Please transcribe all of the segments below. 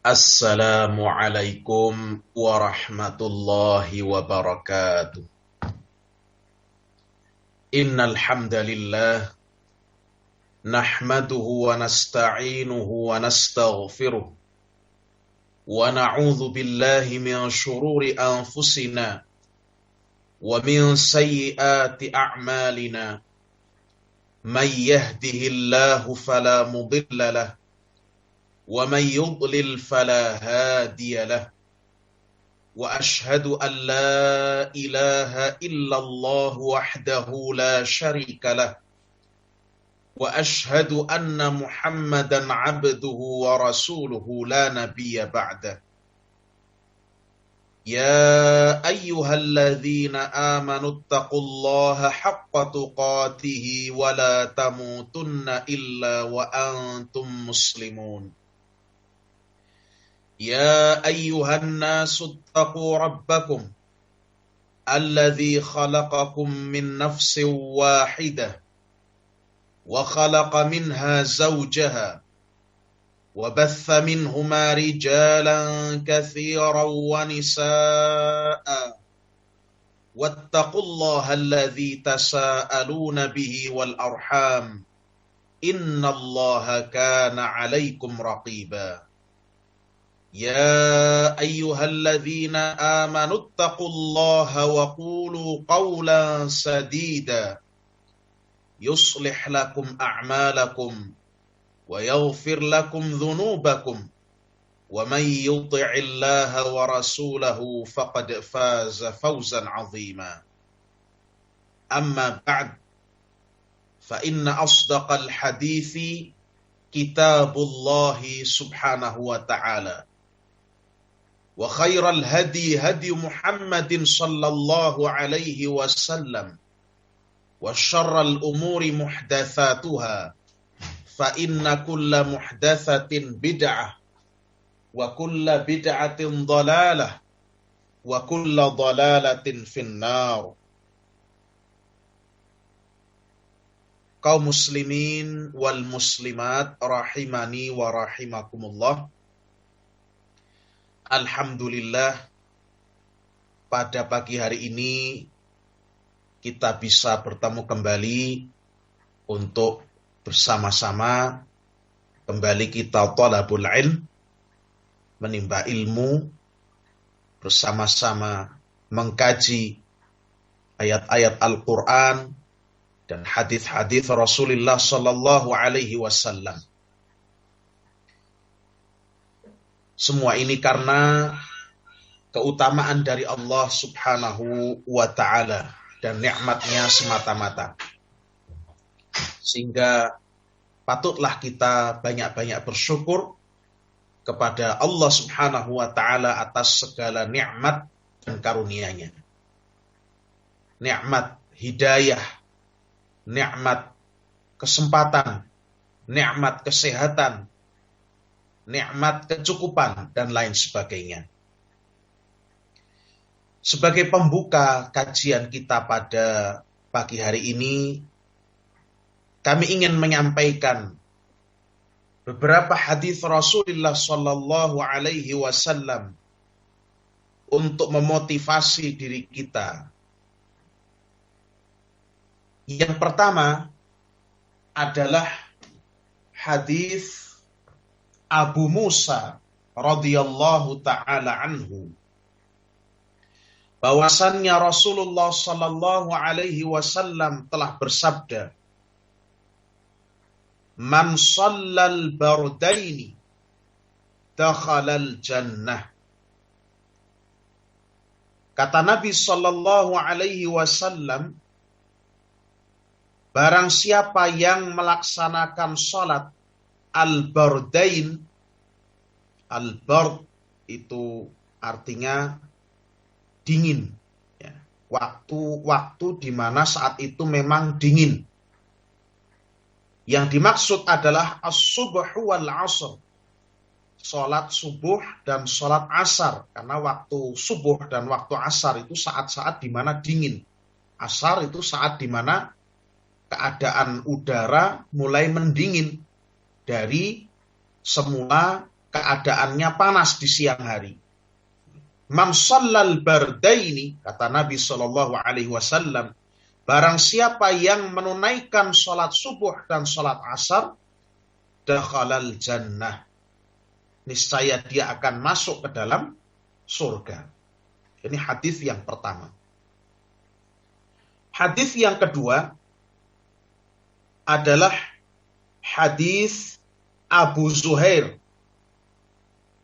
Assalamualaikum warahmatullahi wabarakatuh. Innal hamdalillah nahmaduhu wa nasta'inuhu wa nastaghfiruh wa na'udzu billahi min shururi anfusina wa min sayyiati a'malina. Man yahdihillahu fala mudilla lahu ومن يضلل فلا هادي له وأشهد أن لا إله إلا الله وحده لا شريك له وأشهد أن محمدا عبده ورسوله لا نبي بعده. يا أيها الذين آمنوا اتقوا الله حق تقاته ولا تموتن إلا وأنتم مسلمون. يا أيها الناس اتقوا ربكم الذي خلقكم من نفس واحدة وخلق منها زوجها وبث منهما رجالا كثيرا ونساء واتقوا الله الذي تساءلون به والأرحام إن الله كان عليكم رقيبا. يا أيها الذين آمنوا اتقوا الله وقولوا قولا سديدا يصلح لكم أعمالكم ويغفر لكم ذنوبكم ومن يطع الله ورسوله فقد فاز فوزا عظيما. أما بعد فإن أصدق الحديث كتاب الله سبحانه وتعالى وخير الهدي هدي محمد صلى الله عليه وسلم وشر الأمور محدثاتها فإن كل محدثة بدعة وكل بدعة ضلالة وكل ضلالة في النار. Kaum muslimin wal muslimat rahimani wa rahimakumullah. Alhamdulillah, pada pagi hari ini kita bisa bertemu kembali untuk bersama-sama kembali kita thalabul ilm, menimba ilmu, bersama-sama mengkaji ayat-ayat Al-Quran dan hadis-hadis Rasulullah sallallahu alaihi wasallam. Semua ini karena keutamaan dari Allah subhanahu wa ta'ala dan nikmatnya semata-mata. Sehingga patutlah kita banyak-banyak bersyukur kepada Allah subhanahu wa ta'ala atas segala nikmat dan karunia-Nya. Nikmat hidayah, nikmat kesempatan, nikmat kesehatan, nikmat kecukupan, dan lain sebagainya. Sebagai pembuka kajian kita pada pagi hari ini, kami ingin menyampaikan beberapa hadis Rasulullah sallallahu alaihi wasallam untuk memotivasi diri kita. Yang pertama adalah hadis Abu Musa radhiyallahu ta'ala anhu, bahwasannya Rasulullah sallallahu alaihi wasallam telah bersabda, "Man shallal bardaini dakhalal jannah." Kata Nabi sallallahu alaihi wasallam, barang siapa yang melaksanakan salat al-bardain, al-bard itu artinya dingin, ya. Waktu di mana saat itu memang dingin. Yang dimaksud adalah as-subh wal asr, salat subuh dan salat asar, karena waktu subuh dan waktu asar itu saat-saat di mana dingin. Asar itu saat di mana keadaan udara mulai mendingin dari semula keadaannya panas di siang hari. Man shallal bardaini, kata Nabi Shallallahu Alaihi Wasallam, barang siapa yang menunaikan sholat subuh dan sholat asar, dakhalal jannah, niscaya dia akan masuk ke dalam surga. Ini hadis yang pertama. Hadis yang kedua adalah hadis Abu Zuhair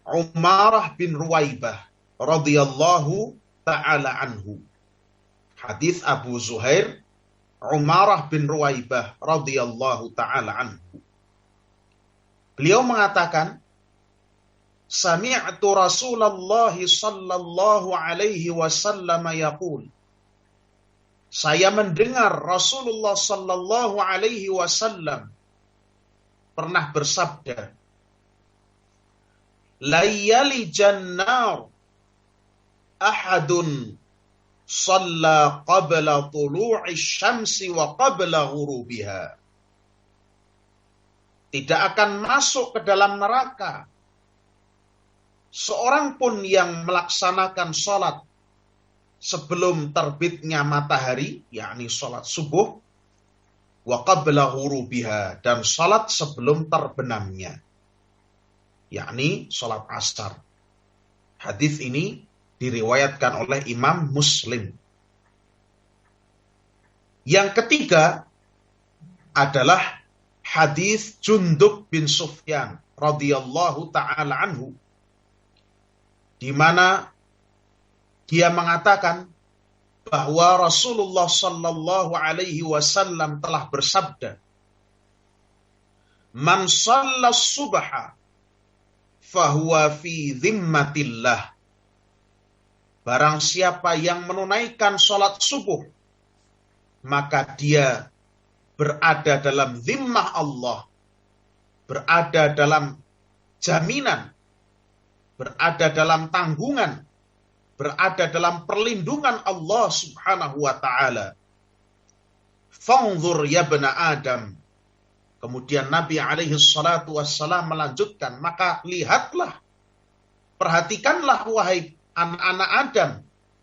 Umarah bin Ruwaibah radhiyallahu ta'ala anhu. Hadis Abu Zuhair Umarah bin Ruwaibah radhiyallahu ta'ala anhu. Beliau mengatakan, sami'tu Rasulullah sallallahu alaihi wasallam yaqul. Saya mendengar Rasulullah sallallahu alaihi wasallam pernah bersabda, la yalijan nar ahadun shalla qabla tulu'i syamsi wa qabla ghurubiha. Tidak akan masuk ke dalam neraka seorang pun yang melaksanakan sholat sebelum terbitnya matahari, yakni sholat subuh, wa qabla ghurubiha, dan sholat sebelum terbenamnya, yakni sholat asar. Hadis ini diriwayatkan oleh Imam Muslim. Yang ketiga adalah hadis Jundub bin Sufyan radhiyallahu ta'ala anhu, di mana dia mengatakan bahwa Rasulullah sallallahu alaihi wasallam telah bersabda, man shalla subha fahuwa fi dhimmatillah. Barang siapa yang menunaikan sholat subuh, maka dia berada dalam zimmah Allah, berada dalam jaminan, berada dalam tanggungan, berada dalam perlindungan Allah subhanahu wa ta'ala. Fanzur ya bena Adam. Kemudian Nabi alaihi salatu wassalam melanjutkan, maka lihatlah, perhatikanlah wahai anak-anak Adam,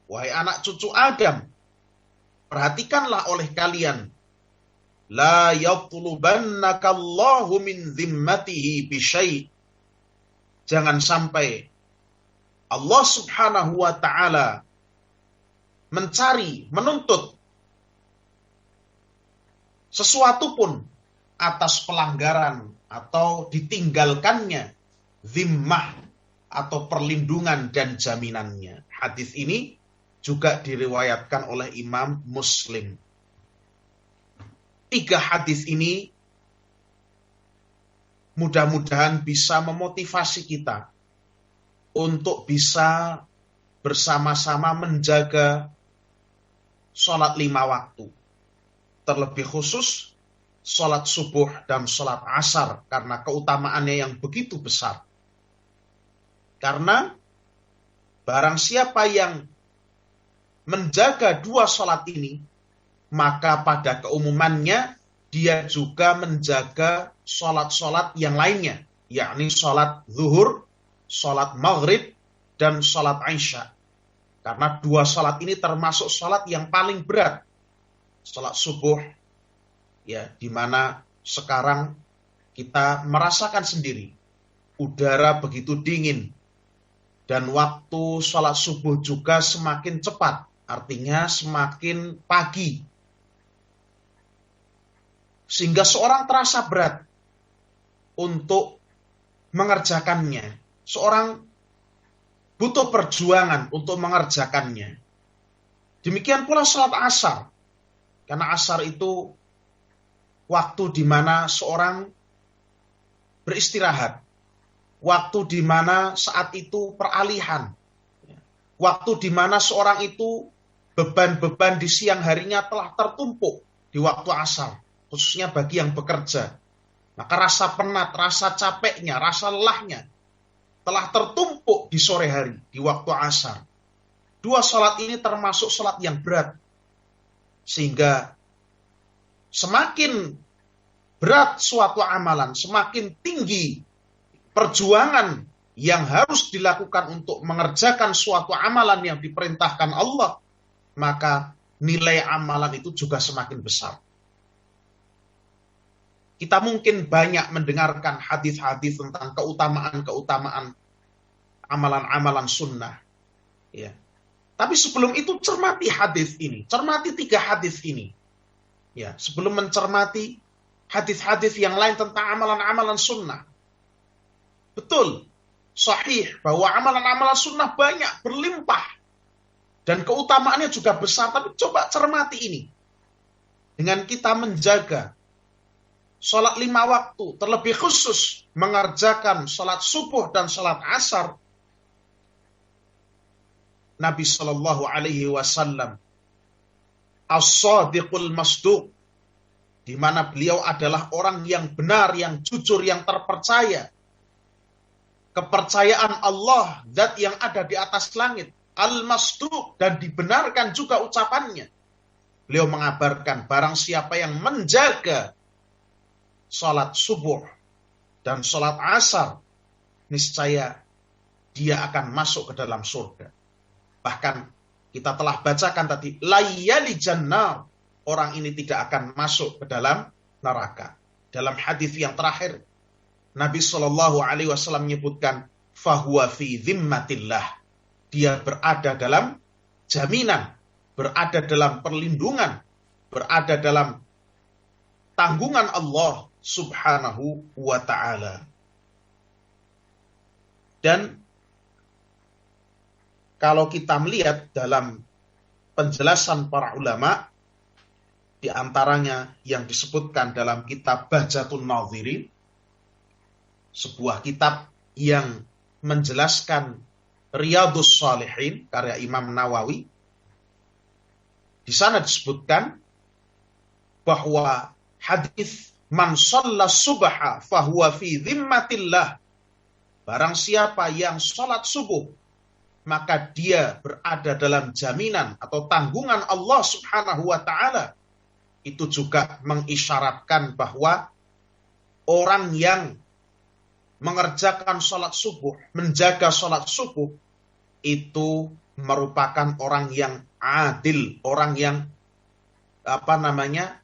wahai anak cucu Adam, perhatikanlah oleh kalian, la yatlubannaka Allahu min zimmatihi bisyai'. Jangan sampai Allah subhanahu wa ta'ala mencari, menuntut sesuatu pun atas pelanggaran atau ditinggalkannya zimmah atau perlindungan dan jaminannya. Hadis ini juga diriwayatkan oleh Imam Muslim. 3 hadis ini mudah-mudahan bisa memotivasi kita untuk bisa bersama-sama menjaga sholat 5 waktu. Terlebih khusus sholat subuh dan sholat asar, karena keutamaannya yang begitu besar. Karena barang siapa yang menjaga 2 sholat ini, maka pada keumumannya dia juga menjaga sholat-sholat yang lainnya, yakni sholat zuhur, sholat maghrib, dan sholat isya. Karena 2 sholat ini termasuk sholat yang paling berat. Sholat subuh, ya, di mana sekarang kita merasakan sendiri udara begitu dingin, dan waktu sholat subuh juga semakin cepat, artinya semakin pagi. Sehingga seorang terasa berat untuk mengerjakannya. Seorang butuh perjuangan untuk mengerjakannya. Demikian pula sholat asar. Karena asar itu waktu di mana seorang beristirahat. Waktu di mana saat itu peralihan. Waktu di mana seorang itu beban-beban di siang harinya telah tertumpuk di waktu asar. Khususnya bagi yang bekerja. Maka rasa penat, rasa capeknya, rasa lelahnya telah tertumpuk di sore hari, di waktu asar. 2 sholat ini termasuk sholat yang berat. Sehingga semakin berat suatu amalan, semakin tinggi perjuangan yang harus dilakukan untuk mengerjakan suatu amalan yang diperintahkan Allah, maka nilai amalan itu juga semakin besar. Kita mungkin banyak mendengarkan hadis-hadis tentang keutamaan-keutamaan amalan-amalan sunnah. Ya. Tapi sebelum itu cermati hadis ini, cermati 3 hadis ini. Ya, sebelum mencermati hadis-hadis yang lain tentang amalan-amalan sunnah. Betul, sahih bahwa amalan-amalan sunnah banyak, berlimpah. Dan keutamaannya juga besar, tapi coba cermati ini. Dengan kita menjaga sholat 5 waktu, terlebih khusus mengerjakan sholat subuh dan sholat asar, Nabi Shallallahu Alaihi Wasallam as-sadiqul masduq, di mana beliau adalah orang yang benar, yang jujur, yang terpercaya. Kepercayaan Allah, zat yang ada di atas langit, al-masduq, dan dibenarkan juga ucapannya. Beliau mengabarkan barang siapa yang menjaga sholat subuh dan sholat asar, niscaya dia akan masuk ke dalam surga. Bahkan kita telah bacakan tadi, layali jannah, orang ini tidak akan masuk ke dalam neraka. Dalam hadis yang terakhir, Nabi Shallallahu Alaihi Wasallam menyebutkan, fahuwa fi dhimmatillah, dia berada dalam jaminan, berada dalam perlindungan, berada dalam tanggungan Allah Subhanahu wa Ta'ala. Dan kalau kita melihat dalam penjelasan para ulama, di antaranya yang disebutkan dalam kitab Bahjatun Nadhirin, sebuah kitab yang menjelaskan Riyadhus Shalihin karya Imam Nawawi, di sana disebutkan bahwa hadis man shalla subha fahuwa fi dhimmatillah, barang siapa yang sholat subuh maka dia berada dalam jaminan atau tanggungan Allah Subhanahu wa Ta'ala. Itu juga mengisyaratkan bahwa orang yang mengerjakan sholat subuh, menjaga sholat subuh, itu merupakan orang yang adil, orang yang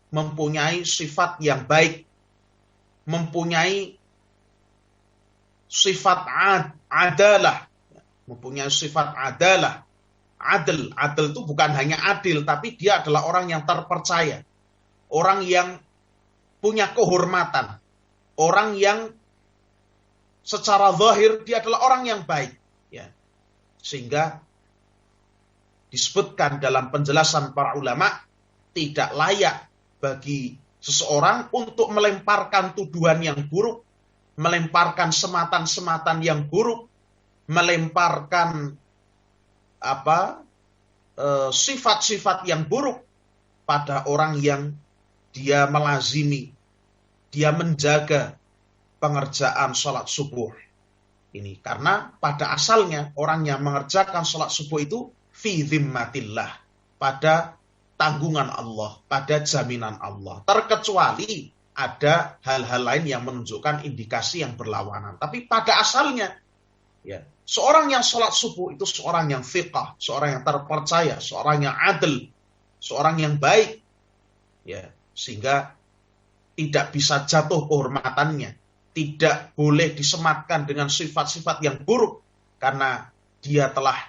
mempunyai sifat yang baik, mempunyai sifat adalah, mempunyai sifat adalah. Adil itu bukan hanya adil, tapi dia adalah orang yang terpercaya, orang yang punya kehormatan, orang yang secara zahir dia adalah orang yang baik, ya. Sehingga disebutkan dalam penjelasan para ulama, tidak layak bagi seseorang untuk melemparkan tuduhan yang buruk, melemparkan sematan-sematan yang buruk, melemparkan sifat-sifat yang buruk pada orang yang dia melazimi, dia menjaga pengerjaan sholat subuh ini. Karena pada asalnya orang yang mengerjakan sholat subuh itu fi dhimmatillah, pada tanggungan Allah, pada jaminan Allah. Terkecuali ada hal-hal lain yang menunjukkan indikasi yang berlawanan. Tapi pada asalnya, ya, seorang yang sholat subuh itu seorang yang thiqah, seorang yang terpercaya, seorang yang adil, seorang yang baik, ya, sehingga tidak bisa jatuh kehormatannya, tidak boleh disematkan dengan sifat-sifat yang buruk, karena dia telah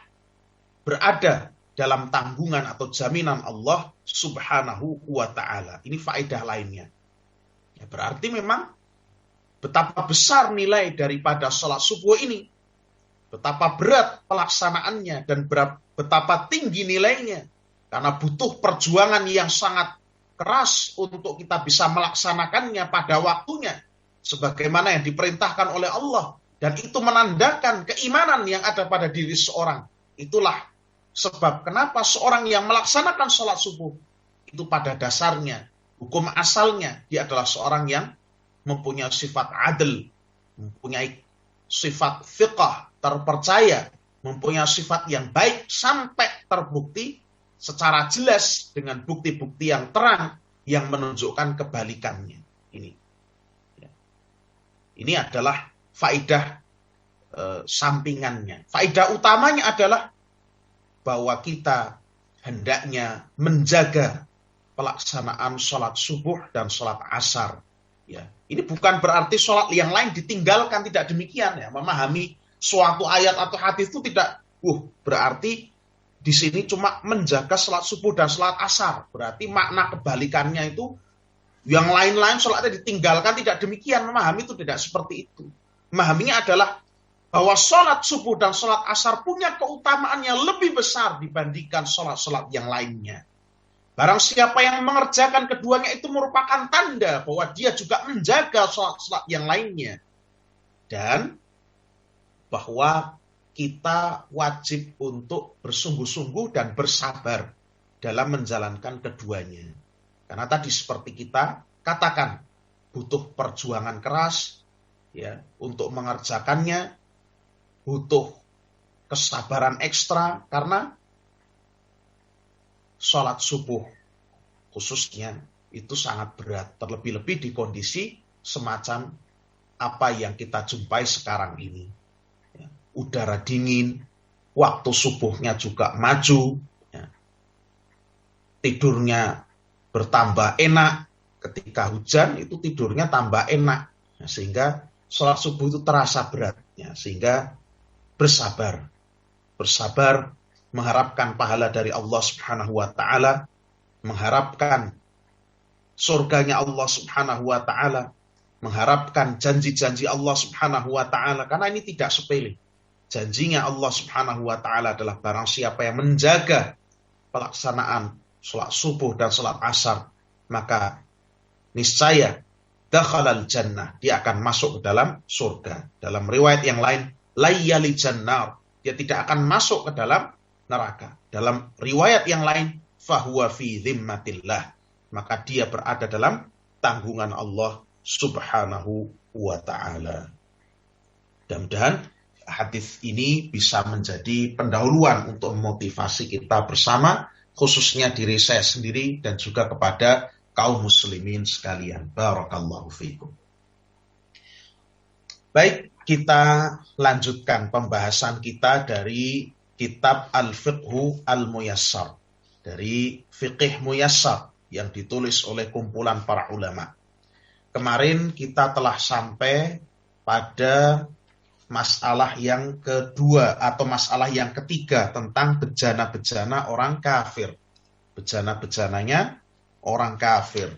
berada dalam tanggungan atau jaminan Allah Subhanahu wa Ta'ala. Ini faedah lainnya. Ya, berarti memang betapa besar nilai daripada sholat subuh ini, betapa berat pelaksanaannya, dan betapa tinggi nilainya. Karena butuh perjuangan yang sangat keras untuk kita bisa melaksanakannya pada waktunya, sebagaimana yang diperintahkan oleh Allah. Dan itu menandakan keimanan yang ada pada diri seorang. Itulah sebab kenapa seorang yang melaksanakan sholat subuh, itu pada dasarnya, hukum asalnya, dia adalah seorang yang mempunyai sifat adil, mempunyai sifat thiqah, terpercaya, mempunyai sifat yang baik, sampai terbukti secara jelas dengan bukti-bukti yang terang yang menunjukkan kebalikannya. Ini adalah faedah sampingannya. Faedah utamanya adalah bahwa kita hendaknya menjaga pelaksanaan sholat subuh dan sholat asar. Ya, ini bukan berarti sholat yang lain ditinggalkan, tidak demikian ya. Memahami suatu ayat atau hadis itu tidak, berarti di sini cuma menjaga sholat subuh dan sholat asar. Berarti makna kebalikannya itu yang lain-lain sholatnya ditinggalkan, tidak demikian. Memahami itu tidak seperti itu. Memahaminya adalah bahwa sholat subuh dan sholat asar punya keutamaan yang lebih besar dibandingkan sholat-sholat yang lainnya. Barang siapa yang mengerjakan keduanya itu merupakan tanda bahwa dia juga menjaga sholat-sholat yang lainnya. Dan bahwa kita wajib untuk bersungguh-sungguh dan bersabar dalam menjalankan keduanya. Karena tadi seperti kita katakan, butuh perjuangan keras ya untuk mengerjakannya, butuh kesabaran ekstra karena sholat subuh khususnya itu sangat berat, terlebih-lebih di kondisi semacam apa yang kita jumpai sekarang ini. Ya, udara dingin, waktu subuhnya juga maju, ya, tidurnya bertambah enak, ketika hujan itu tidurnya tambah enak, ya, sehingga sholat subuh itu terasa berat, ya, sehingga bersabar mengharapkan pahala dari Allah Subhanahu wa taala, mengharapkan surganya Allah Subhanahu wa taala, mengharapkan janji-janji Allah Subhanahu wa taala, karena ini tidak sepele. Janjinya Allah Subhanahu wa taala adalah barang siapa yang menjaga pelaksanaan salat subuh dan salat asar, maka niscaya dakhalal jannah, dia akan masuk ke dalam surga. Dalam riwayat yang lain, layyali jannar, dia tidak akan masuk ke dalam neraka. Dalam riwayat yang lain, fahuwa fi dhimmatillah, maka dia berada dalam tanggungan Allah Subhanahu wa ta'ala. Mudah-mudahan hadis ini bisa menjadi pendahuluan untuk memotivasi kita bersama, khususnya diri saya sendiri dan juga kepada kaum muslimin sekalian. Barakallahu fiikum. Baik, kita lanjutkan pembahasan kita dari kitab Al-Fiqhu Al-Muyassar, dari Fiqih Muyassar yang ditulis oleh kumpulan para ulama. Kemarin kita telah sampai pada masalah yang kedua atau masalah yang ketiga tentang bejana-bejana orang kafir. Bejana-bejananya orang kafir.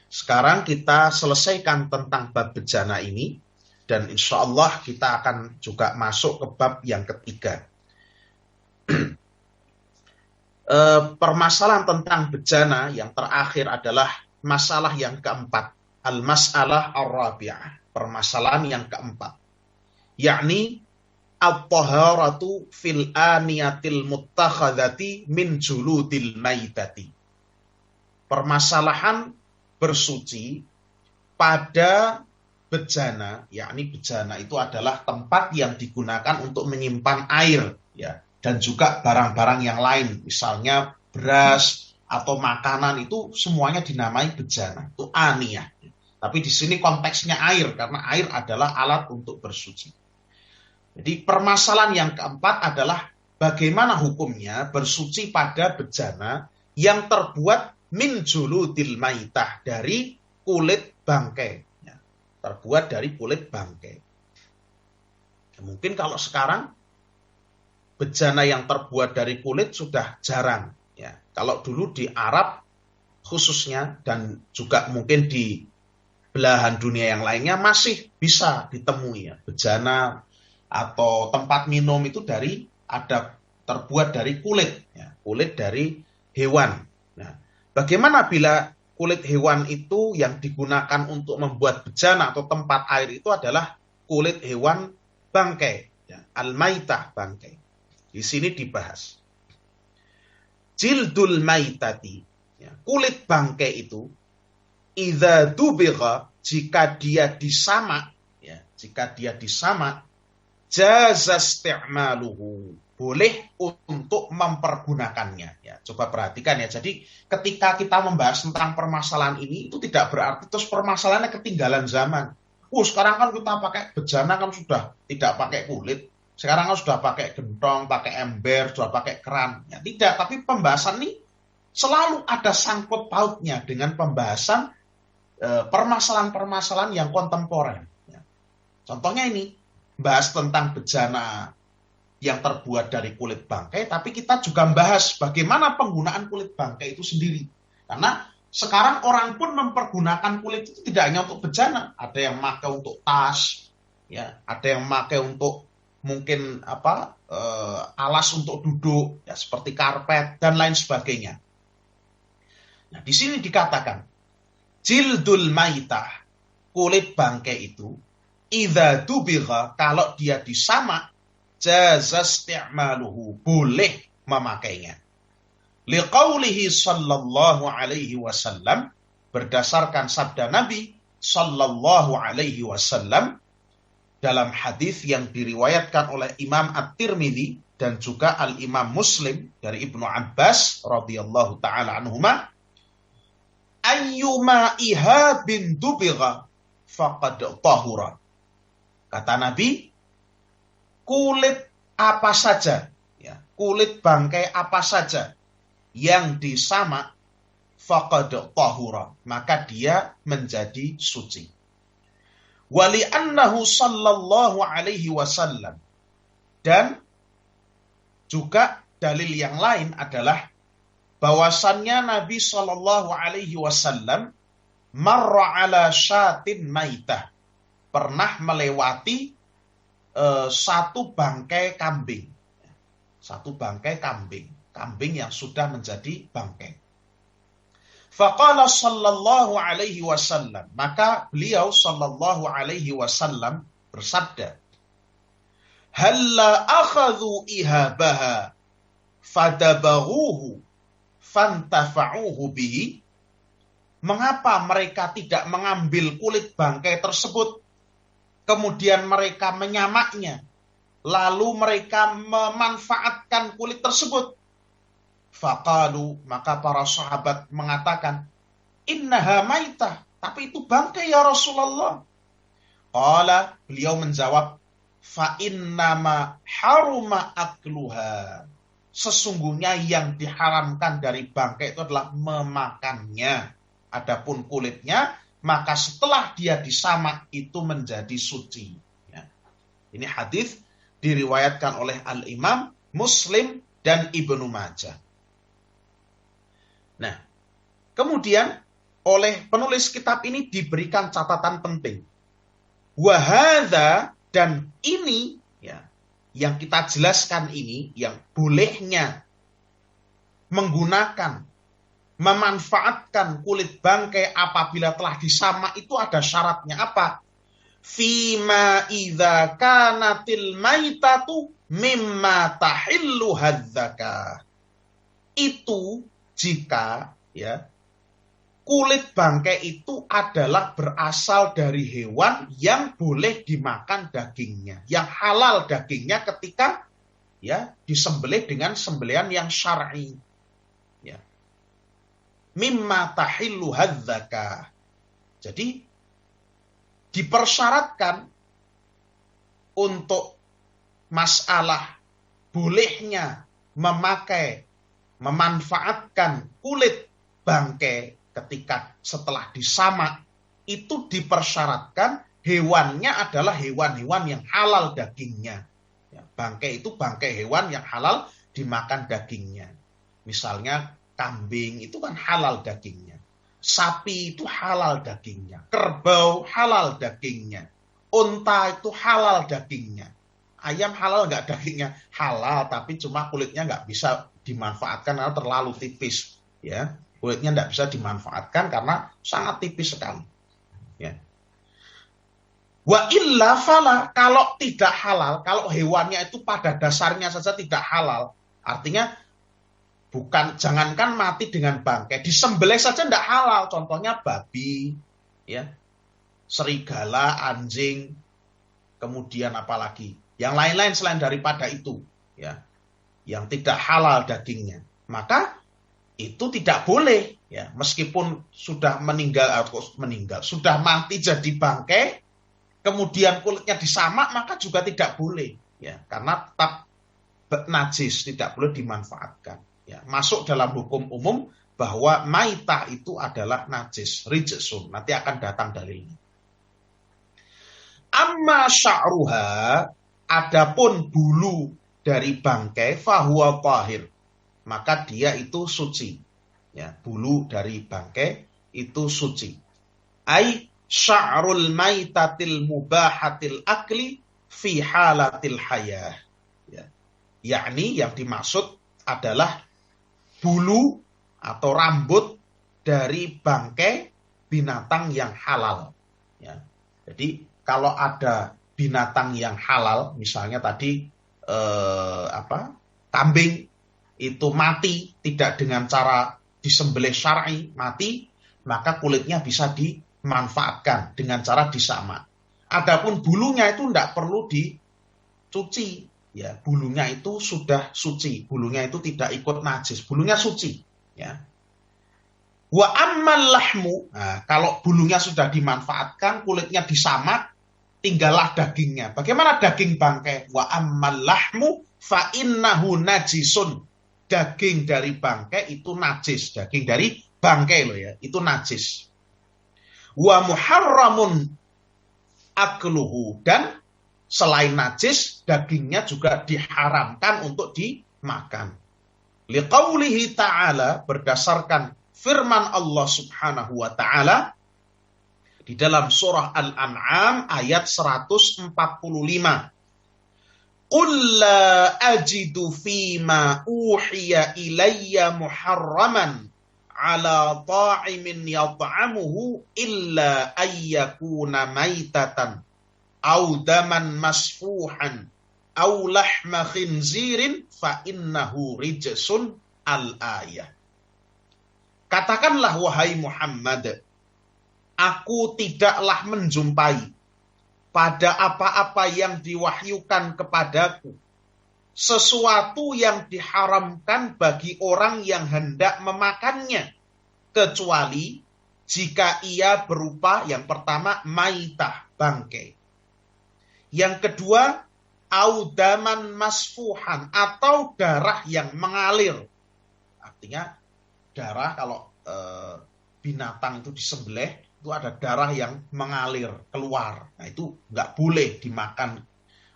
Sekarang kita selesaikan tentang bab bejana ini dan insya Allah kita akan juga masuk ke bab yang ketiga. Permasalahan tentang bejana yang terakhir adalah masalah yang keempat. Al-mas'alah ar-rabi'ah, permasalahan yang keempat, yakni at-taharatu fil aniyatil muttakhadhati min juludil maitati. Permasalahan bersuci pada bejana, yakni bejana itu adalah tempat yang digunakan untuk menyimpan air, ya, dan juga barang-barang yang lain, misalnya beras atau makanan, itu semuanya dinamai bejana, itu aniyah. Tapi di sini konteksnya air, karena air adalah alat untuk bersuci. Jadi permasalahan yang keempat adalah bagaimana hukumnya bersuci pada bejana yang terbuat min juludil maitah, dari kulit bangkai. Ya, terbuat dari kulit bangkai. Ya, mungkin kalau sekarang bejana yang terbuat dari kulit sudah jarang. Ya, kalau dulu di Arab khususnya dan juga mungkin di belahan dunia yang lainnya masih bisa ditemui ya, bejana atau tempat minum itu terbuat dari kulit, ya, kulit dari hewan. Nah, bagaimana bila kulit hewan itu yang digunakan untuk membuat bejana atau tempat air itu adalah kulit hewan bangkai, ya, al-maitah, bangkai. Di sini dibahas jildul maitati, ya, kulit bangkai itu idza dubigha, jika dia disamak, ya, jika dia disamak, jaza isti'maluhu, boleh untuk mempergunakannya. Ya, coba perhatikan ya. Jadi ketika kita membahas tentang permasalahan ini, itu tidak berarti terus permasalahannya ketinggalan zaman. Sekarang kan kita pakai bejana kan sudah tidak pakai kulit. Sekarang kan sudah pakai gentong, pakai ember, sudah pakai keran. Ya, tidak, tapi pembahasan ini selalu ada sangkut pautnya dengan pembahasan permasalahan-permasalahan yang kontemporer. Ya. Contohnya ini, bahas tentang bejana yang terbuat dari kulit bangkai, tapi kita juga membahas bagaimana penggunaan kulit bangkai itu sendiri. Karena sekarang orang pun mempergunakan kulit itu tidak hanya untuk bejana, ada yang pakai untuk tas, ya, ada yang pakai untuk mungkin alas untuk duduk, ya, seperti karpet dan lain sebagainya. Nah, di sini dikatakan jildul maitah, kulit bangkai itu, idza dubigha, kalau dia disamak, jaza isti'maluhu, boleh memakainya. Liqaulihi sallallahu alaihi wasallam, berdasarkan sabda Nabi sallallahu alaihi wasallam dalam hadis yang diriwayatkan oleh Imam At-Tirmidzi dan juga Al-Imam Muslim dari Ibnu Abbas radhiyallahu taala anhuma, ayyuma ihabin dubigha faqad tahura. Kata Nabi, kulit apa saja, ya, kulit bangkai apa saja yang disamak, faqad tahura, maka dia menjadi suci. Wali annahu sallallahu alaihi wasallam, dan juga dalil yang lain adalah bahwasannya Nabi sallallahu alaihi wasallam marra ala syatin maitah, pernah melewati satu bangkai kambing. Satu bangkai kambing. Kambing yang sudah menjadi bangkai. Faqala sallallahu alaihi wasallam. Maka beliau sallallahu alaihi wasallam bersabda, halla akhadhu ihabaha fadabaghuhu fantafa'uhu bihi. Mengapa mereka tidak mengambil kulit bangkai tersebut, kemudian mereka menyamaknya, lalu mereka memanfaatkan kulit tersebut? Faqalu, maka para sahabat mengatakan, innaha maitah, tapi itu bangkai ya Rasulullah. Qala, beliau menjawab, fa innama haruma akluha, sesungguhnya yang diharamkan dari bangkai itu adalah memakannya. Adapun kulitnya, maka setelah dia disamak itu menjadi suci. Ya. Ini hadis diriwayatkan oleh Al-Imam Muslim dan Ibnu Majah. Nah, kemudian oleh penulis kitab ini diberikan catatan penting. Wahadha, dan ini, ya, yang kita jelaskan ini, yang bolehnya menggunakan, memanfaatkan kulit bangkai apabila telah disamak itu ada syaratnya apa? Fima idza kanatil maitatu mimma tahillu hadzaka. Itu jika, ya, kulit bangkai itu adalah berasal dari hewan yang boleh dimakan dagingnya, yang halal dagingnya ketika, ya, disembelih dengan sembelihan yang syar'i. Ya. Mimma tahillu hadzaka. Jadi dipersyaratkan untuk masalah bolehnya memanfaatkan kulit bangkai ketika setelah disamak, itu dipersyaratkan hewannya adalah hewan-hewan yang halal dagingnya. Ya, bangkai itu bangkai hewan yang halal dimakan dagingnya. Misalnya kambing itu kan halal dagingnya. Sapi itu halal dagingnya. Kerbau halal dagingnya. Unta itu halal dagingnya. Ayam halal nggak dagingnya? Halal, tapi cuma kulitnya nggak bisa dimanfaatkan karena terlalu tipis. Ya, kulitnya nggak bisa dimanfaatkan karena sangat tipis sekali. Ya. Wa illa fala, kalau tidak halal, kalau hewannya itu pada dasarnya saja tidak halal, artinya bukan, jangankan mati dengan bangkai, disembelih saja tidak halal. Contohnya babi, ya, serigala, anjing, kemudian apalagi yang lain-lain selain daripada itu, ya, yang tidak halal dagingnya, maka itu tidak boleh, ya, meskipun sudah meninggal, sudah mati jadi bangkai, kemudian kulitnya disamak, maka juga tidak boleh, ya, karena tetap najis, tidak boleh dimanfaatkan. Ya, masuk dalam hukum umum bahwa maitah itu adalah najis, rijsun. Nanti akan datang dalilnya. Amma sya'ruha, adapun bulu dari bangkai, fahuwa tahir, maka dia itu suci. Ya, bulu dari bangkai itu suci. Ai sya'rul maitatil mubahatil akli fi halatil hayah. Ya. Yakni yang dimaksud adalah bulu atau rambut dari bangkai binatang yang halal. Ya. Jadi kalau ada binatang yang halal, misalnya tadi kambing itu mati tidak dengan cara disembelih syar'i, mati, maka kulitnya bisa dimanfaatkan dengan cara disamak. Adapun bulunya itu tidak perlu dicuci, ya, bulunya itu sudah suci, bulunya itu tidak ikut najis, bulunya suci, ya. Wa ammal lahmu, nah, kalau bulunya sudah dimanfaatkan, kulitnya disamak, tinggallah dagingnya. Bagaimana daging bangkai? Wa ammal lahmu fa innahu najisun. Daging dari bangkai itu najis, daging dari bangkai loh ya, itu najis. Wa muharramun akluhu, dan selain najis, dagingnya juga diharamkan untuk dimakan. Liqaulihi ta'ala, berdasarkan firman Allah subhanahu wa ta'ala, di dalam surah Al-An'am ayat 145. Qul la ajidu fima uhiya ilayya muharraman ala ta'imin yat'amuhu illa ayyakuna maitatan au daman masfuhan au lahma khinzirin fa innahu rijsun al-ayah. Katakanlah wahai Muhammad, aku tidaklah menjumpai pada apa-apa yang diwahyukan kepadaku sesuatu yang diharamkan bagi orang yang hendak memakannya, kecuali jika ia berupa yang pertama maitah, bangkai. Yang kedua, audaman masfuhan, atau darah yang mengalir. Artinya darah kalau binatang itu disembelih, itu ada darah yang mengalir keluar. Nah, itu nggak boleh dimakan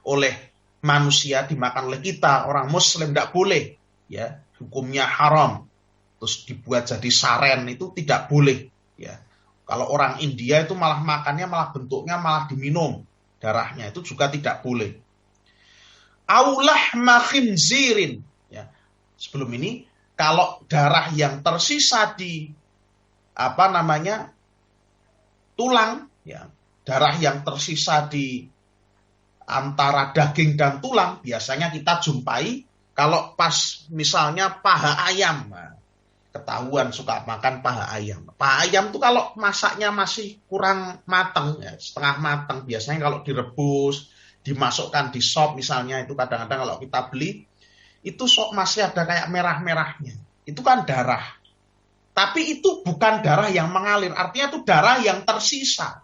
oleh manusia, dimakan oleh kita, orang muslim nggak boleh. Ya, hukumnya haram. Terus dibuat jadi saren, itu tidak boleh. Ya, kalau orang India itu malah makannya, malah bentuknya malah diminum darahnya, itu juga tidak boleh. Aulah khinzirin. Ya, sebelum ini kalau darah yang tersisa di tulang, ya, darah yang tersisa di antara daging dan tulang, biasanya kita jumpai kalau pas misalnya paha ayam. Nah, ketahuan suka makan paha ayam. Paha ayam tuh kalau masaknya masih kurang matang, ya, setengah matang, biasanya kalau direbus, dimasukkan di sop misalnya, itu kadang-kadang kalau kita beli, itu sop masih ada kayak merah-merahnya. Itu kan darah. Tapi itu bukan darah yang mengalir, artinya itu darah yang tersisa.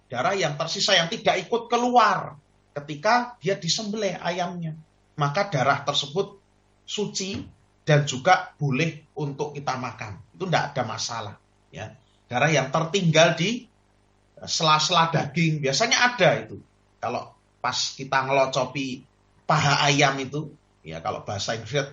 Darah yang tersisa yang tidak ikut keluar ketika dia disembelih ayamnya. Maka darah tersebut suci dan juga boleh untuk kita makan. Itu tidak ada masalah. Ya. Darah yang tertinggal di sela-sela daging, biasanya ada itu. Kalau pas kita ngelocopi paha ayam itu, ya kalau bahasa Inggrisnya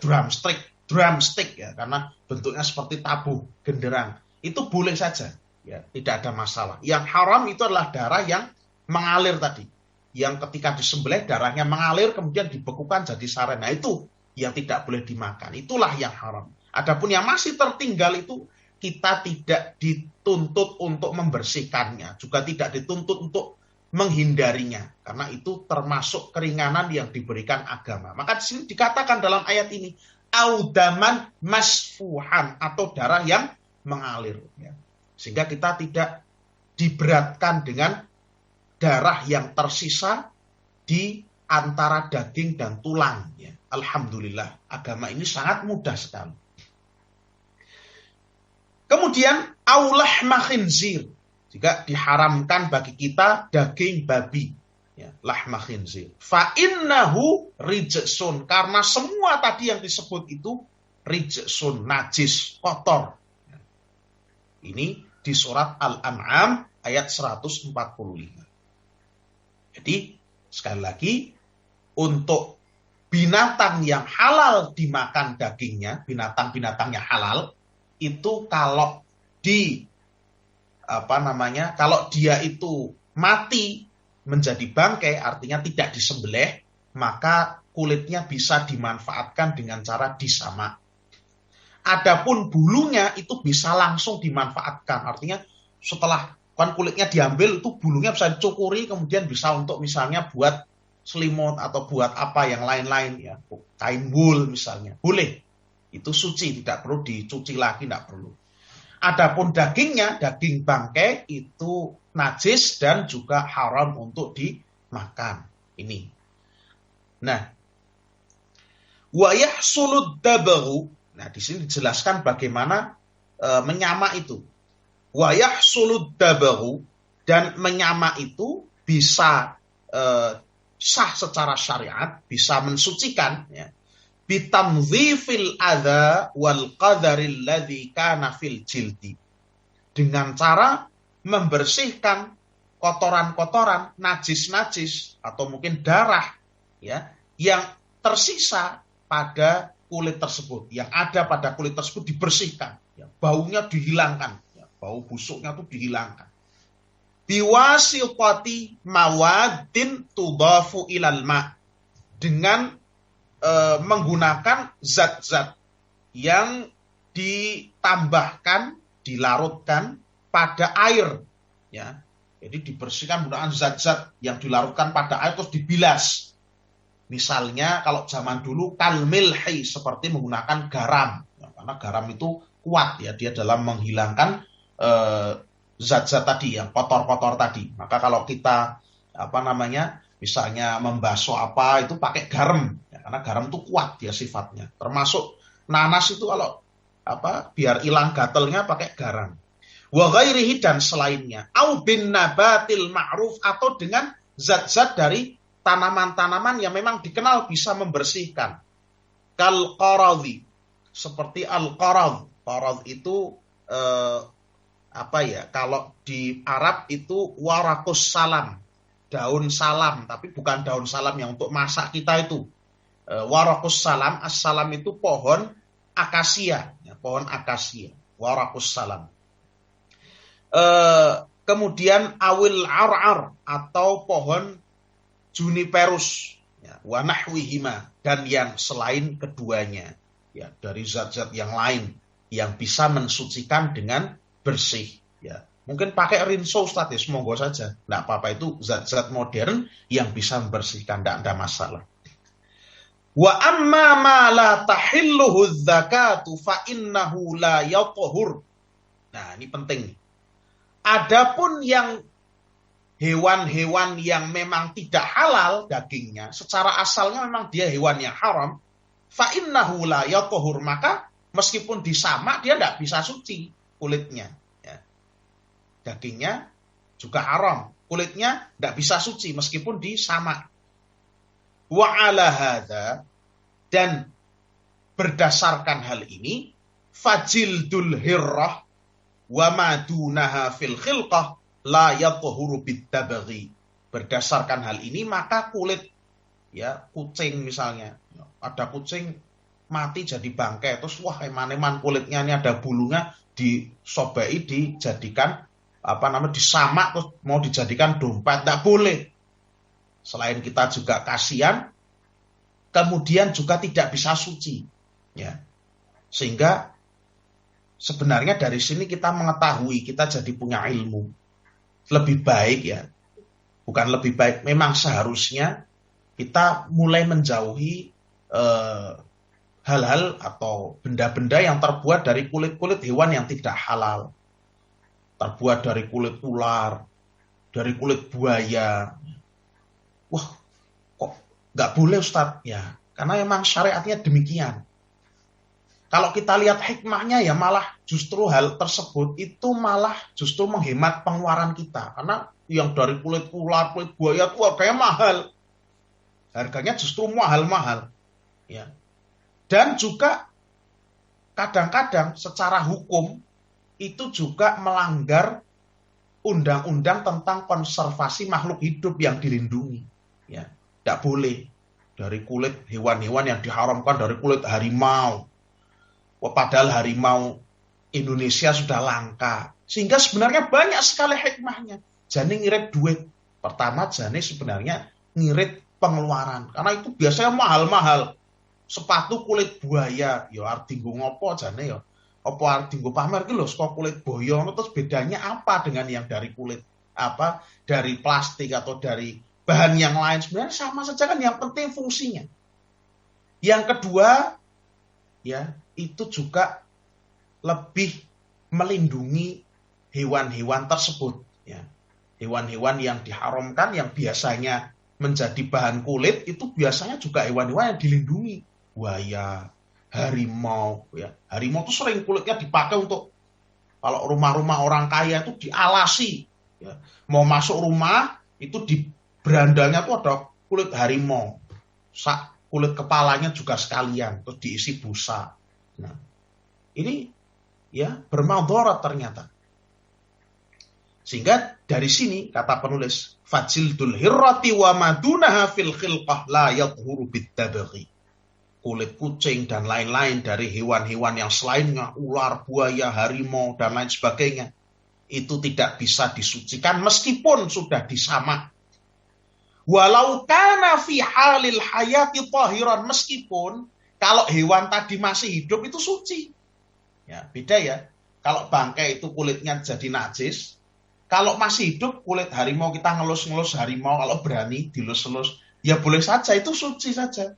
drumstick ya, karena bentuknya seperti tabuh genderang, itu boleh saja, ya, tidak ada masalah. Yang haram itu adalah darah yang mengalir tadi, yang ketika disembelih darahnya mengalir kemudian dibekukan jadi saren. Nah, itu yang tidak boleh dimakan, itulah yang haram. Adapun yang masih tertinggal itu kita tidak dituntut untuk membersihkannya, juga tidak dituntut untuk menghindarinya, karena itu termasuk keringanan yang diberikan agama. Maka di sini dikatakan dalam ayat ini audaman masfuhan, atau darah yang mengalir, ya. Sehingga kita tidak diberatkan dengan darah yang tersisa di antara daging dan tulang, ya. Alhamdulillah, agama ini sangat mudah sekali. Kemudian aulah khinzir, Juga diharamkan bagi kita daging babi. Ya, lahma khinzir. Fa innahu rijsun. Karena semua tadi yang disebut itu rijsun, najis, kotor. Ini di surat Al-An'am ayat 145. Jadi sekali lagi, untuk binatang yang halal dimakan dagingnya, binatang-binatangnya halal, itu kalau kalau dia itu mati menjadi bangkai, artinya tidak disembelih, maka kulitnya bisa dimanfaatkan dengan cara disamak. Adapun bulunya itu bisa langsung dimanfaatkan, artinya setelah kan kulitnya diambil, itu bulunya bisa dicukuri, kemudian bisa untuk misalnya buat selimut atau buat apa yang lain-lain, ya, kain wool misalnya, boleh. Itu suci, tidak perlu dicuci lagi, tidak perlu. Adapun dagingnya, daging bangkai itu najis dan juga haram untuk dimakan. Ini. Nah, wa yahsulud dabaru. Nah, di sini dijelaskan bagaimana menyamak itu. Wa yahsulud dabaru, dan menyamak itu bisa sah secara syariat, bisa mensucikan, ya. Bitamdhifil adha wal qadaril ladzi kana fil jildi, dengan cara membersihkan kotoran-kotoran, najis-najis atau mungkin darah, ya, yang tersisa pada kulit tersebut, yang ada pada kulit tersebut dibersihkan, ya, baunya dihilangkan, ya, bau busuknya itu dihilangkan. Biwasitati mawadin tudafu ilal ma, dengan menggunakan zat-zat yang ditambahkan, dilarutkan pada air, ya. Jadi dibersihkan menggunakan zat-zat yang dilarutkan pada air terus dibilas. Misalnya kalau zaman dulu kalmilhi, seperti menggunakan garam, ya, karena garam itu kuat, ya, dia dalam menghilangkan zat-zat tadi yang kotor-kotor tadi. Maka kalau kita misalnya membasuh apa itu pakai garam, ya, karena garam itu kuat dia sifatnya. Termasuk nanas itu kalau biar hilang gatelnya pakai garam. Wa ghairihi, dan selainnya. Au bin nabatil ma'ruf, atau dengan zat-zat dari tanaman-tanaman yang memang dikenal bisa membersihkan. Kal qaradhi, seperti al qarad. Qarad itu kalau di Arab itu warakus salam, daun salam, tapi bukan daun salam yang untuk masak kita itu. Warakus salam, as-salam itu pohon akasia, ya, pohon akasia, warakus salam. Kemudian awil ar-ar, atau pohon juniperus, ya, wa nahwihima, dan yang selain keduanya, ya, dari zat-zat yang lain yang bisa mensucikan dengan bersih, ya. Mungkin pakai rinso Ustaz, ya, monggo saja. Tidak apa-apa, itu zat-zat modern yang bisa membersihkan, tidak ada masalah. Wa amma ma la tahilluhu zakatu fa innahu la yatahur. Nah, ini penting. Adapun yang hewan-hewan yang memang tidak halal dagingnya, secara asalnya memang dia hewan yang haram, fa innahu la yatahur, maka meskipun disamak dia tidak bisa suci kulitnya. Dagingnya juga haram, kulitnya tidak bisa suci meskipun disamak. Wa ala hadza, dan berdasarkan hal ini, fajildul hirrah wa madunaha fil khilqah la yatahuru bitabaghi. Berdasarkan hal ini, maka kulit, ya, kucing misalnya, ada kucing mati jadi bangkai, terus wah eman-eman kulitnya ini ada bulunya, disobai, dijadikan disamak, terus mau dijadikan dompet, tidak boleh. Selain kita juga kasihan, kemudian juga tidak bisa suci, ya. Sehingga sebenarnya dari sini kita mengetahui, kita jadi punya ilmu. Lebih baik, ya, bukan lebih baik, memang seharusnya kita mulai menjauhi hal-hal atau benda-benda yang terbuat dari kulit-kulit hewan yang tidak halal. Terbuat dari kulit ular, dari kulit buaya. Wah, kok nggak boleh Ustaz? Ya, karena memang syariatnya demikian. Kalau kita lihat hikmahnya ya malah justru hal tersebut itu malah justru menghemat pengeluaran kita. Karena yang dari kulit ular, kulit buaya itu harganya mahal. Harganya justru mahal-mahal. Ya. Dan juga kadang-kadang secara hukum itu juga melanggar undang-undang tentang konservasi makhluk hidup yang dilindungi. Ya, tidak boleh dari kulit hewan-hewan yang diharamkan dari kulit harimau. Padahal harimau Indonesia sudah langka. Sehingga sebenarnya banyak sekali hikmahnya. Jane ngirit duit. Pertama jane sebenarnya ngirit pengeluaran. Karena itu biasanya mahal-mahal. Sepatu kulit buaya. Ya arti nggo ngopo jane ya. Apa arti nggo pamer ki lho saka kulit buaya. Terus bedanya apa dengan yang dari kulit dari plastik atau dari bahan yang lain? Sebenarnya sama saja kan, yang penting fungsinya. Yang kedua, ya, itu juga lebih melindungi hewan-hewan tersebut. Ya. Hewan-hewan yang diharamkan, yang biasanya menjadi bahan kulit, itu biasanya juga hewan-hewan yang dilindungi. Buaya, harimau. Ya. Harimau itu sering kulitnya dipakai untuk, kalau rumah-rumah orang kaya itu dialasi. Ya. Mau masuk rumah, itu di berandanya itu ada kulit harimau. Kulit kepalanya juga sekalian, terus diisi busa. Nah, ini ya bermadharat ternyata. Sehingga dari sini kata penulis, fajildul hirrati wa madunaha fil khilqah la yadhuru bitabaghi. Kulit kucing dan lain-lain dari hewan-hewan yang selainnya, ular, buaya, harimau dan lain sebagainya, itu tidak bisa disucikan meskipun sudah disamak. Walau kana fi halil hayati tahiran, meskipun kalau hewan tadi masih hidup itu suci. Ya, beda ya. Kalau bangkai itu kulitnya jadi najis. Kalau masih hidup, kulit harimau kita ngelus-ngelus harimau, kalau berani dilus-elus, ya boleh saja, itu suci saja.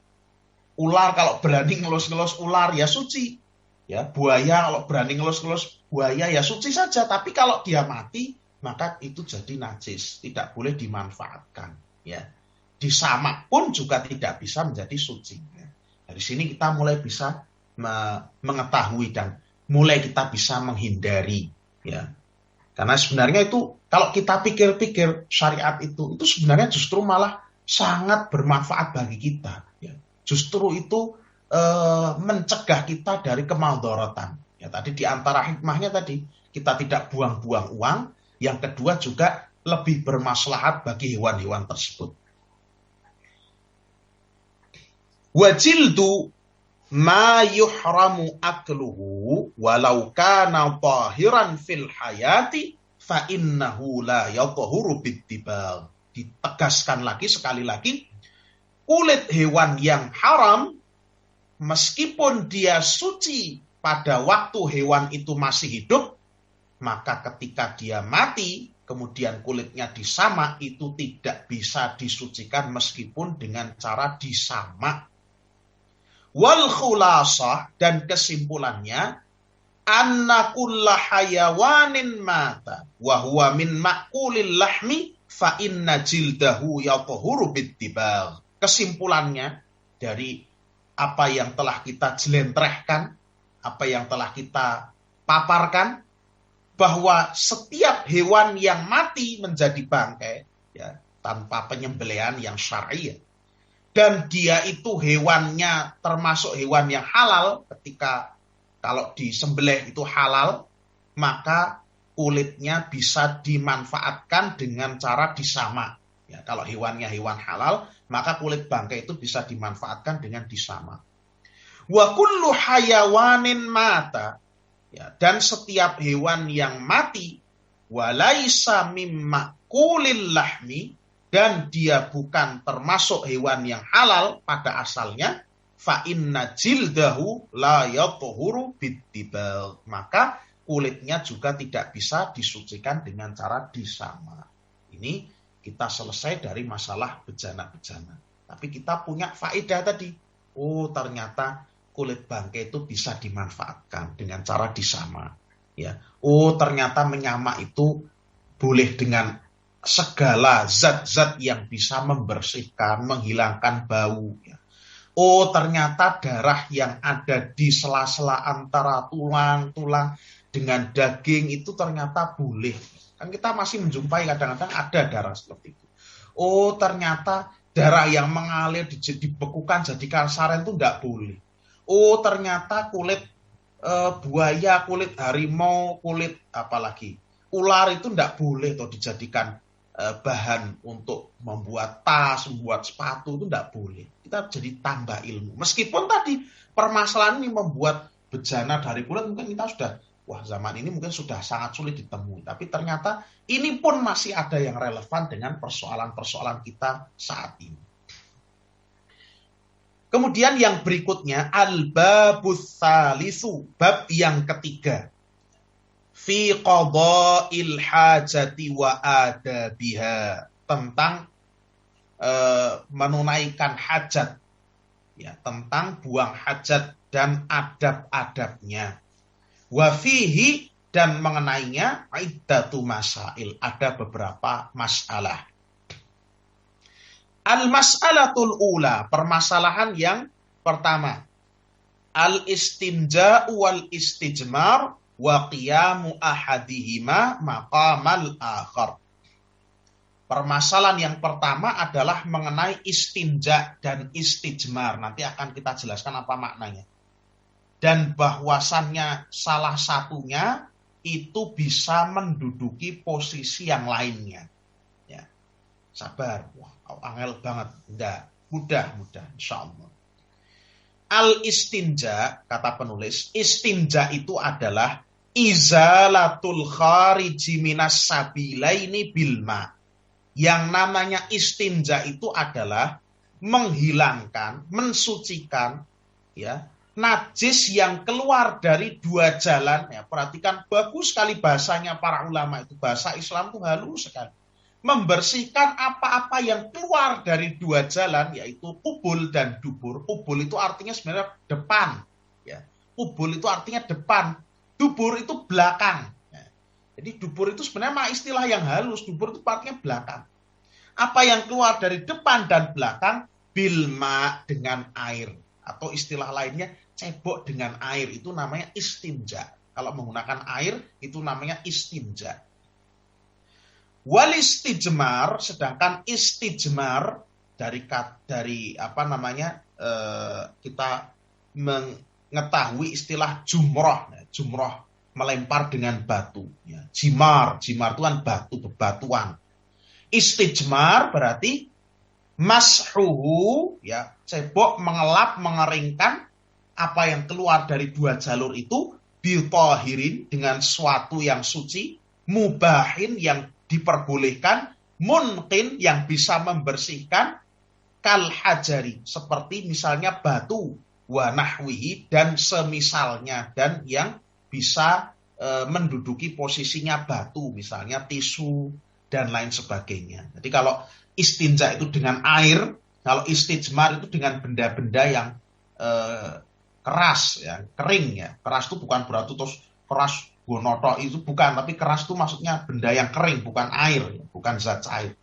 Ular kalau berani ngelus-ngelus ular, ya suci. Ya, buaya kalau berani ngelus-ngelus buaya, ya suci saja. Tapi kalau dia mati, maka itu jadi najis, tidak boleh dimanfaatkan. Ya, disamak pun juga tidak bisa menjadi suci. Dari sini kita mulai bisa mengetahui dan mulai kita bisa menghindari, ya. Karena sebenarnya itu kalau kita pikir-pikir syariat itu sebenarnya justru malah sangat bermanfaat bagi kita, ya. Justru itu mencegah kita dari kemadharatan. Ya, tadi di antara hikmahnya tadi kita tidak buang-buang uang, yang kedua juga lebih bermaslahat bagi hewan-hewan tersebut. Wajildu ma yuhramu akluhu walau kana tahiran fil hayati fa innahu la yadhuru bittibagh. Ditegaskan lagi sekali lagi, kulit hewan yang haram meskipun dia suci pada waktu hewan itu masih hidup, maka ketika dia mati kemudian kulitnya disamak, itu tidak bisa disucikan meskipun dengan cara disamak. Wal khulasah, dan kesimpulannya, anna kulla hayawanin mata wa huwa min ma'kulil lahmi fa inna jildahu yatahuru bittibagh. Kesimpulannya dari apa yang telah kita jelentrehkan, apa yang telah kita paparkan, bahwa setiap hewan yang mati menjadi bangkai, ya, tanpa penyembelihan yang syar'i, dan dia itu hewannya termasuk hewan yang halal, ketika kalau disembelih itu halal, maka kulitnya bisa dimanfaatkan dengan cara disamak. Ya, kalau hewannya hewan halal, maka kulit bangkai itu bisa dimanfaatkan dengan disamak. Wa kullu hayawanin mata, ya, dan setiap hewan yang mati, walaisa mimma kulil lahmi, dan dia bukan termasuk hewan yang halal pada asalnya, fa inna jildahu la yatahuru bittibagh, maka kulitnya juga tidak bisa disucikan dengan cara disamak. Ini kita selesai dari masalah bejana-bejana. Tapi kita punya faedah tadi. Oh, ternyata kulit bangkai itu bisa dimanfaatkan dengan cara disamak. Ya. Oh, ternyata menyamak itu boleh dengan segala zat-zat yang bisa membersihkan, menghilangkan bau. Ya. Oh, ternyata darah yang ada di sela-sela antara tulang-tulang dengan daging itu ternyata boleh. Kan kita masih menjumpai kadang-kadang ada darah seperti itu. Oh, ternyata darah yang mengalir dibekukan jadi kalsaren itu enggak boleh. Oh, ternyata kulit buaya, kulit harimau, kulit apalagi ular itu enggak boleh tuh dijadikan bahan untuk membuat tas, membuat sepatu itu enggak boleh. Kita jadi tambah ilmu. Meskipun tadi permasalahan ini membuat bejana dari kulit mungkin kita sudah, wah zaman ini mungkin sudah sangat sulit ditemui. Tapi ternyata ini pun masih ada yang relevan dengan persoalan-persoalan kita saat ini. Kemudian yang berikutnya, al-babus salisu, bab yang ketiga. Fi qada'il hajati wa adabiha, tentang menunaikan hajat, ya, tentang buang hajat dan adab-adabnya. Wa fihi, dan mengenainya iddatu masail, ada beberapa masalah. Al-mas'alatul ula, permasalahan yang pertama. Al-istinja'u wal istijmar wa qiyamu ahadihima maqamal akhar. Permasalahan yang pertama adalah mengenai istinja dan istijmar. Nanti akan kita jelaskan apa maknanya. Dan bahwasannya salah satunya itu bisa menduduki posisi yang lainnya. Ya. Sabar. Wah, angel banget. Enggak. Mudah, insyaallah. Al-istinja, kata penulis, istinja itu adalah izalatul khariji minas sabilaini bilma. Yang namanya istinja itu adalah menghilangkan, mensucikan, ya, najis yang keluar dari dua jalan. Ya, perhatikan bagus sekali bahasanya para ulama itu. Bahasa Islam itu halus sekali. Membersihkan apa-apa yang keluar dari dua jalan, yaitu kubul dan dubur. Kubul itu artinya sebenarnya depan. Ya. Kubul itu artinya depan. Dubur itu belakang. Ya. Jadi dubur itu sebenarnya istilah yang halus. Dubur itu artinya belakang. Apa yang keluar dari depan dan belakang, bilma, dengan air. Atau istilah lainnya, cebok dengan air. Itu namanya istinja. Kalau menggunakan air, itu namanya istinja. Wal istijmar, sedangkan istijmar dari apa namanya, kita mengetahui istilah jumroh. Jumroh melempar dengan batu. Ya. Jimar itu kan batu, bebatuan. Istijmar berarti mashuhu, ya, cebok, mengelap, mengeringkan apa yang keluar dari dua jalur itu, bitahirin, dengan suatu yang suci, mubahin, yang diperbolehkan, munqin, yang bisa membersihkan, kal hajari, seperti misalnya batu, wa nahwihi, dan semisalnya, dan yang bisa menduduki posisinya batu, misalnya tisu dan lain sebagainya. Jadi kalau istinja itu dengan air, kalau istijmar itu dengan benda-benda yang keras, ya, kering, ya. Keras itu bukan berarti terus keras gonoto, itu bukan, tapi keras itu maksudnya benda yang kering, bukan air, ya, bukan zat cair.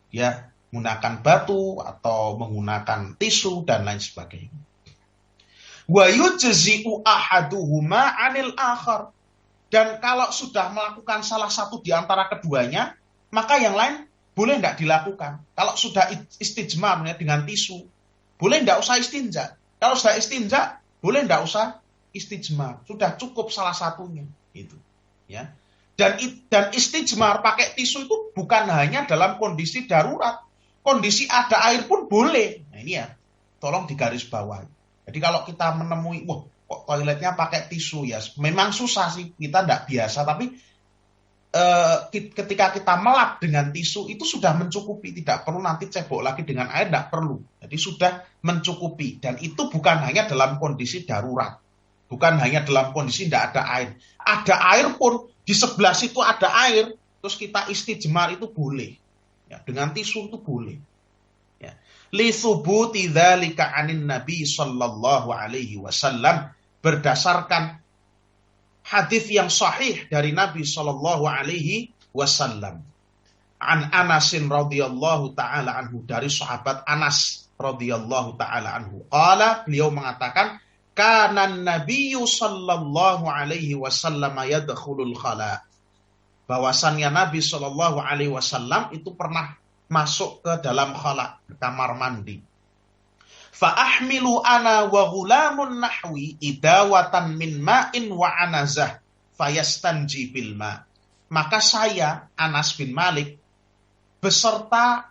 Dia menggunakan batu atau menggunakan tisu dan lain sebagainya. Wa yujzi'u ahaduhuma 'anil akhar. Dan kalau sudah melakukan salah satu di antara keduanya, maka yang lain boleh tidak dilakukan. Kalau sudah istijmar, ya, dengan tisu, boleh tidak usah istinja. Kalau sudah istinja, boleh tidak usah istijmar. Sudah cukup salah satunya. Itu, ya. Dan istijmar pakai tisu itu bukan hanya dalam kondisi darurat. Kondisi ada air pun boleh. Nah ini ya, tolong digarisbawahi. Jadi kalau kita menemui, wah kok toiletnya pakai tisu, ya memang susah sih, kita tidak biasa, tapi ketika kita melap dengan tisu itu sudah mencukupi, tidak perlu nanti cebok lagi dengan air, tidak perlu. Jadi sudah mencukupi, dan itu bukan hanya dalam kondisi darurat, bukan hanya dalam kondisi tidak ada air. Ada air pun di sebelah situ ada air, terus kita istijmar itu boleh, ya, dengan tisu itu boleh. Ya. Li thubuti dzalika 'anin Nabi sallallahu alaihi wasallam, berdasarkan hadis yang sahih dari Nabi sallallahu alaihi wasallam. An Anasin radhiyallahu taala anhu, dari sahabat Anas radhiyallahu taala anhu. Qala, beliau mengatakan, kana nabiyyu sallallahu alaihi wasallam yadkhulul khala. Bahwasannya Nabi sallallahu alaihi wasallam itu pernah masuk ke dalam khala, kamar mandi. Fa ahmilu ana wa ghulamun nahwi idawatan min ma'in wa anazah fayastanji bil ma. Maka saya, Anas bin Malik, beserta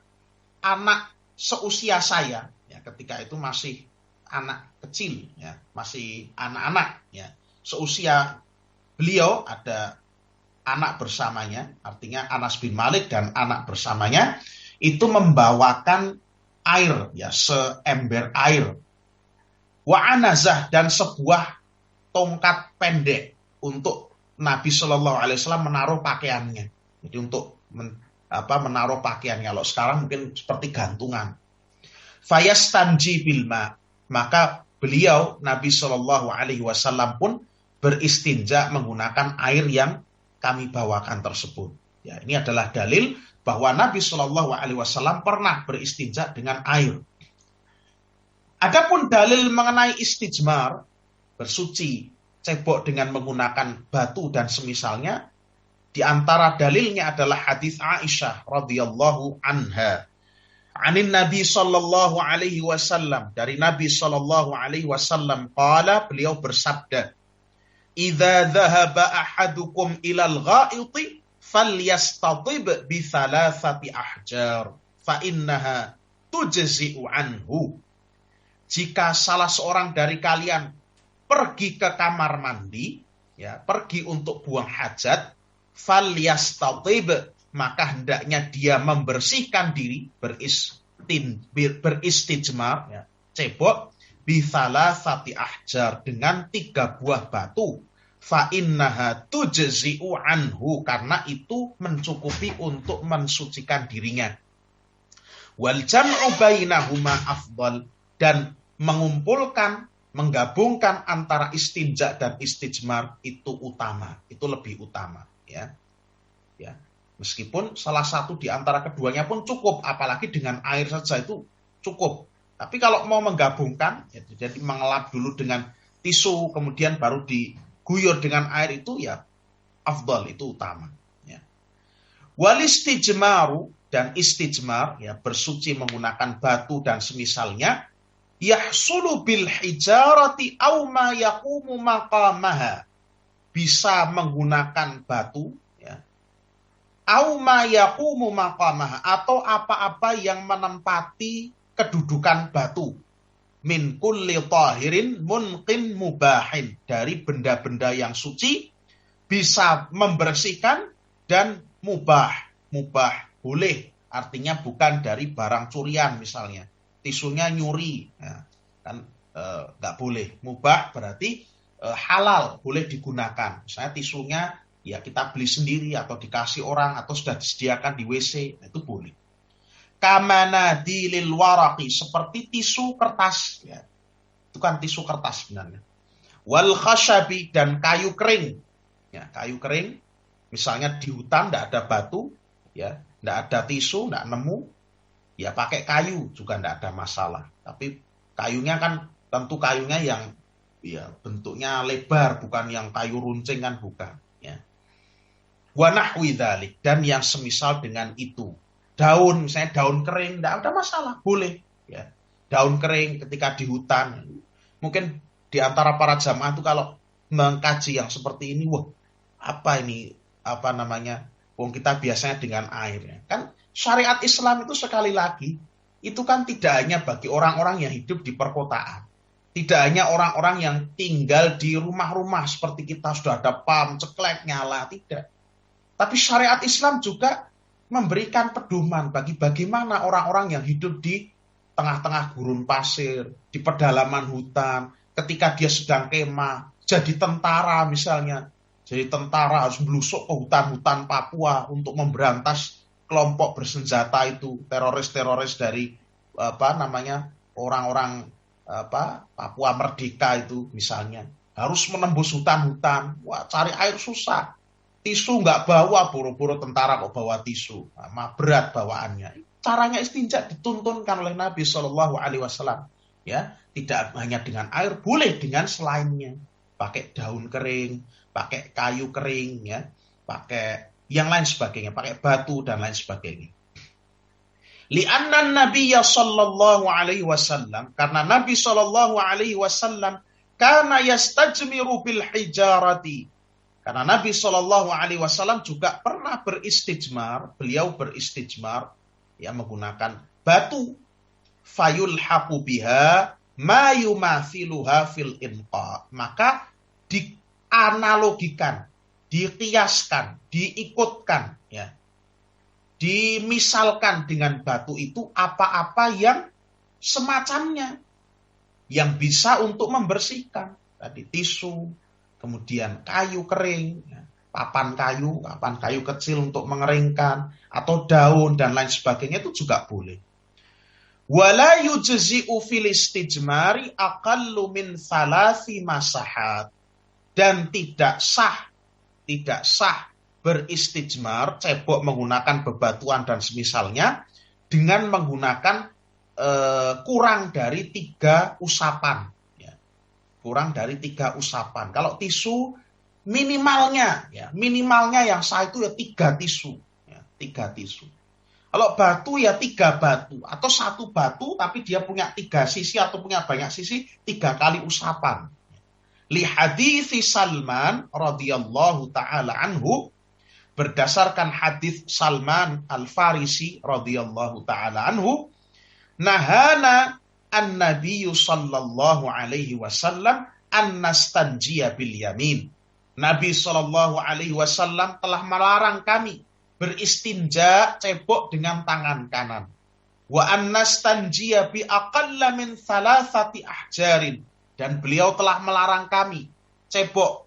anak seusia saya, ya, ketika itu masih anak kecil, ya, masih anak-anak, ya, seusia beliau ada anak bersamanya, artinya Anas bin Malik dan anak bersamanya itu membawakan air, ya, seember air, wa anazah, dan sebuah tongkat pendek untuk Nabi Shallallahu Alaihi Wasallam menaruh pakaiannya. Jadi untuk menaruh pakaiannya. Kalau sekarang mungkin seperti gantungan. Fayastanji bilma. Maka beliau Nabi Shallallahu Alaihi Wasallam pun beristinja menggunakan air yang kami bawakan tersebut. Ya, ini adalah dalil bahwa Nabi Shallallahu Alaihi Wasallam pernah beristinja dengan air. Adapun dalil mengenai istijmar, bersuci cebok dengan menggunakan batu dan semisalnya, di antara dalilnya adalah hadis Aisyah radhiyallahu anha. Anin Nabi sallallahu alaihi wasallam, dari Nabi sallallahu alaihi wasallam, qala, beliau bersabda, "Idza dhahaba ahadukum ilal gha'iti falyastatib bi thalathati ahjar fa innaha tujzi'u anhu." Jika salah seorang dari kalian pergi ke kamar mandi, ya, pergi untuk buang hajat, falyastatib, maka hendaknya dia membersihkan diri, beristijmar, ya, cebok, bithalasati ahjar, dengan 3 buah batu, fa innaha tujzi'u anhu, karena itu mencukupi untuk mensucikan dirinya. Wal jam'u bainahuma afdal, dan menggabungkan antara istinja dan istijmar itu utama, itu lebih utama, ya. Ya. Meskipun salah satu di antara keduanya pun cukup, apalagi dengan air saja itu cukup. Tapi kalau mau menggabungkan, ya, jadi mengelap dulu dengan tisu, kemudian baru diguyur dengan air, itu ya afdal, itu utama. Ya. Wal istijmaru, dan istijmar, ya, bersuci menggunakan batu dan semisalnya, yahsulu bil hijarati aw ma yaqumu maqamaha, bisa menggunakan batu, ya, aw ma yaqumu maqamaha, atau apa-apa yang menempati kedudukan batu, min kulli tahirin munqin mubahin, dari benda-benda yang suci, bisa membersihkan dan mubah boleh, artinya bukan dari barang curian, misalnya tisunya nyuri, ya, kan nggak boleh. Mubah berarti halal, boleh digunakan. Misalnya tisunya ya kita beli sendiri atau dikasih orang atau sudah disediakan di WC, itu boleh. Kamanadilil waraqi, seperti tisu kertas, ya. Itu kan tisu kertas sebenarnya. Wal khashabi, dan kayu kering. Ya, kayu kering, misalnya di hutan enggak ada batu, ya, enggak ada tisu, enggak nemu, ya pakai kayu juga tidak ada masalah. Tapi kayunya kan tentu kayunya yang ya bentuknya lebar, bukan yang kayu runcing, kan bukan, ya. Wa nahwi dzalik, dan yang semisal dengan itu. Daun, misalnya daun kering, tidak ada masalah, boleh, ya. Daun kering ketika di hutan. Mungkin di antara para jamaah itu kalau mengkaji yang seperti ini, wah, apa ini, apa namanya? Wong kita biasanya dengan air, ya. Kan syariat Islam itu sekali lagi, itu kan tidak hanya bagi orang-orang yang hidup di perkotaan. Tidak hanya orang-orang yang tinggal di rumah-rumah seperti kita, sudah ada pam, ceklek, nyala, tidak. Tapi syariat Islam juga memberikan pedoman bagi bagaimana orang-orang yang hidup di tengah-tengah gurun pasir, di pedalaman hutan, ketika dia sedang kemah, jadi tentara misalnya. Jadi tentara harus melusuk ke hutan-hutan Papua untuk memberantas kelompok bersenjata itu, teroris-teroris dari orang-orang Papua Merdeka itu misalnya, harus menembus hutan-hutan. Wah, cari air susah, tisu nggak bawa, buru-buru tentara kok bawa tisu, berat bawaannya. caranya istinja dituntunkan oleh Nabi Shallallahu Alaihi Wasallam. Ya, tidak hanya dengan air, boleh dengan selainnya. Pakai daun kering, pakai kayu kering, ya, pakai yang lain sebagainya, pakai batu dan lain sebagainya. Li'anna Nabiyya Shallallahu Alaihi Wasallam, karena Nabi Shallallahu Alaihi Wasallam kana yastajmiru bil hijarati. Karena Nabi Shallallahu Alaihi Wasallam juga pernah beristijmar, beliau beristijmar yang menggunakan batu, fayulhaqu biha ma yumathiluha fil inqa. Maka dianalogikan, dikiaskan, diikutkan, ya, dimisalkan dengan batu itu apa-apa yang semacamnya, yang bisa untuk membersihkan. Tadi tisu, kemudian kayu kering, papan kayu kecil untuk mengeringkan, atau daun dan lain sebagainya, itu juga boleh. Wala yujzi'u fil istijmari aqallu min 3 masahat. Dan tidak sah beristijmar, cebok menggunakan bebatuan dan semisalnya, dengan menggunakan kurang dari 3 usapan. Ya. Kurang dari 3 usapan. Kalau tisu minimalnya yang sah itu ya 3 tisu. Ya, 3 tisu. Kalau batu ya 3 batu. Atau 1 batu tapi dia punya 3 sisi atau punya banyak sisi, 3 kali usapan. Li hadithi Salman radhiyallahu ta'ala anhu, berdasarkan hadis Salman Al-Farisi radhiyallahu ta'ala anhu, nahana an-nabiyyu sallallahu alaihi wasallam an nastanjiya bil yamin. Nabi sallallahu alaihi wasallam telah melarang kami beristinja, cebok dengan tangan kanan. Wa an nastanjiya bi aqalla min 3 ahjarin. Dan beliau telah melarang kami cebok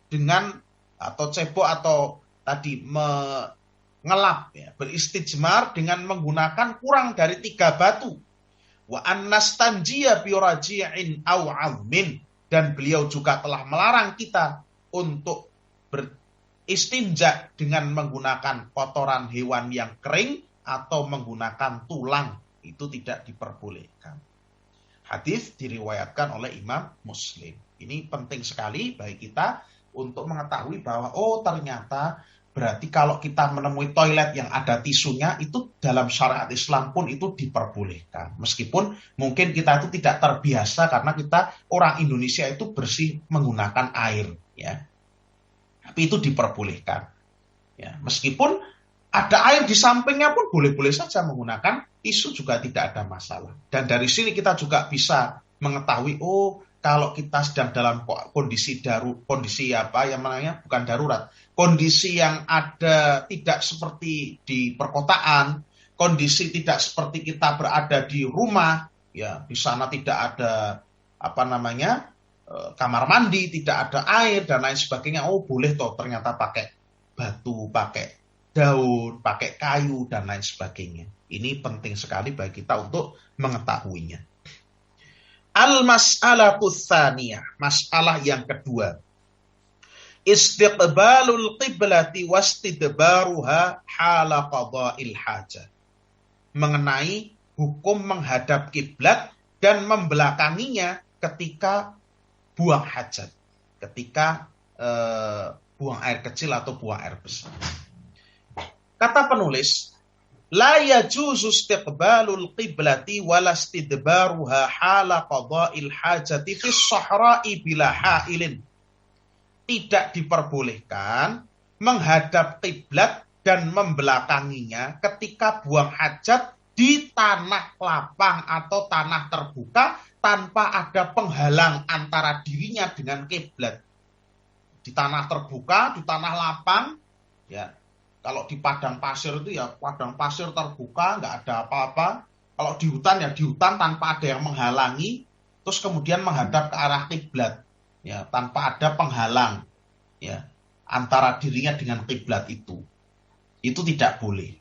atau tadi mengelap, ya, beristijmar dengan menggunakan kurang dari 3 batu. Wa annastanjiya bi raji'in aw 'azmin, dan beliau juga telah melarang kita untuk beristinja dengan menggunakan kotoran hewan yang kering atau menggunakan tulang. Itu tidak diperbolehkan. Hadis diriwayatkan oleh Imam Muslim. Ini penting sekali bagi kita untuk mengetahui bahwa ternyata berarti kalau kita menemui toilet yang ada tisunya, itu dalam syariat Islam pun itu diperbolehkan. Meskipun mungkin kita itu tidak terbiasa karena kita orang Indonesia itu bersih menggunakan air, ya. Tapi itu diperbolehkan. Ya, meskipun ada air di sampingnya pun boleh-boleh saja menggunakan tisu, juga tidak ada masalah. Dan dari sini kita juga bisa mengetahui, kalau kita sedang dalam kondisi bukan darurat, kondisi yang ada tidak seperti di perkotaan, kondisi tidak seperti kita berada di rumah, ya, di sana tidak ada kamar mandi, tidak ada air dan lain sebagainya. Boleh toh ternyata pakai batu, pakai daun, pakai kayu dan lain sebagainya. Ini penting sekali bagi kita untuk mengetahuinya. Al-mas'alatu tsaniyah, masalah yang kedua. Istiqbalul qiblati wastidbaruha hala qada'il hajat. Mengenai hukum menghadap kiblat dan membelakanginya ketika buang hajat. Ketika buang air kecil atau buang air besar. Kata penulis, la yajuzu istiqbalul qiblati wala istidbaruha hala qada'il hajati fis sahra'i bila ha'ilin. Tidak diperbolehkan menghadap kiblat dan membelakanginya ketika buang hajat di tanah lapang atau tanah terbuka tanpa ada penghalang antara dirinya dengan kiblat. Di tanah terbuka, di tanah lapang, ya. Kalau di padang pasir itu ya padang pasir terbuka, nggak ada apa-apa. Kalau di hutan ya di hutan tanpa ada yang menghalangi, terus kemudian menghadap ke arah kiblat, ya, tanpa ada penghalang, ya, antara dirinya dengan kiblat itu. Itu tidak boleh.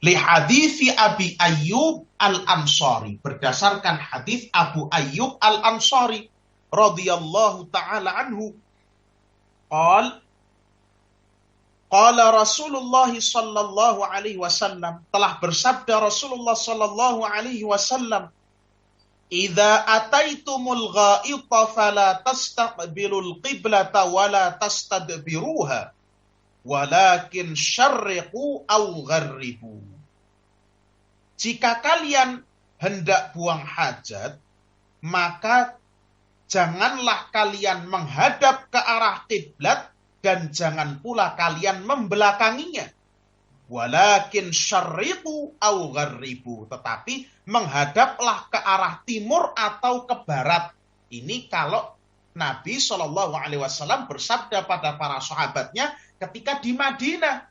Li hadithi Abi Ayyub Al-Ansari, berdasarkan hadis Abu Ayyub Al-Ansari radhiyallahu taala anhu, qala Qala Rasulullah sallallahu alaihi wasallam, telah bersabda Rasulullah sallallahu alaihi wasallam, "Idza ataitumul ghaita fala tastaqbilul qiblata wala tastadbiruha, walakin syarriqu aw gharribu." Jika kalian hendak buang hajat, maka janganlah kalian menghadap ke arah kiblat dan jangan pula kalian membelakanginya. Walakin syarriqu aw gharribu, tetapi menghadaplah ke arah timur atau ke barat. Ini kalau Nabi SAW bersabda pada para sahabatnya ketika di Madinah.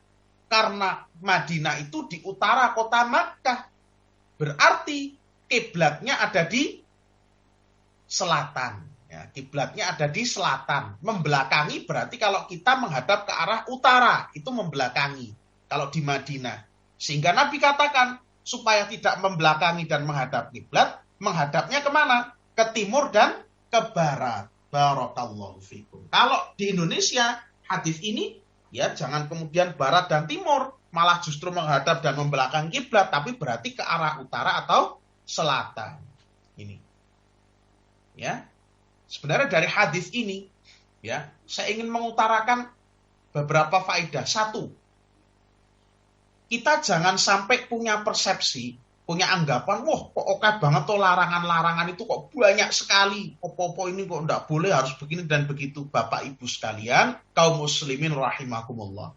Karena Madinah itu di utara kota Makkah. Berarti kiblatnya ada di selatan. Ya, kiblatnya ada di selatan. Membelakangi berarti kalau kita menghadap ke arah utara, itu membelakangi. Kalau di Madinah. Sehingga Nabi katakan, supaya tidak membelakangi dan menghadap kiblat, menghadapnya kemana? Ke timur dan ke barat. Barakallahu fikum. Kalau di Indonesia, hadis ini, ya jangan kemudian barat dan timur, malah justru menghadap dan membelakangi kiblat, tapi berarti ke arah utara atau selatan. Ini. Ya. Sebenarnya dari hadis ini, ya, saya ingin mengutarakan beberapa faedah. Satu, kita jangan sampai punya persepsi, punya anggapan, wah kok oke banget tuh larangan-larangan itu kok banyak sekali. Opo-opo ini kok enggak boleh, harus begini dan begitu. Bapak Ibu sekalian, kaum muslimin rahimakumullah.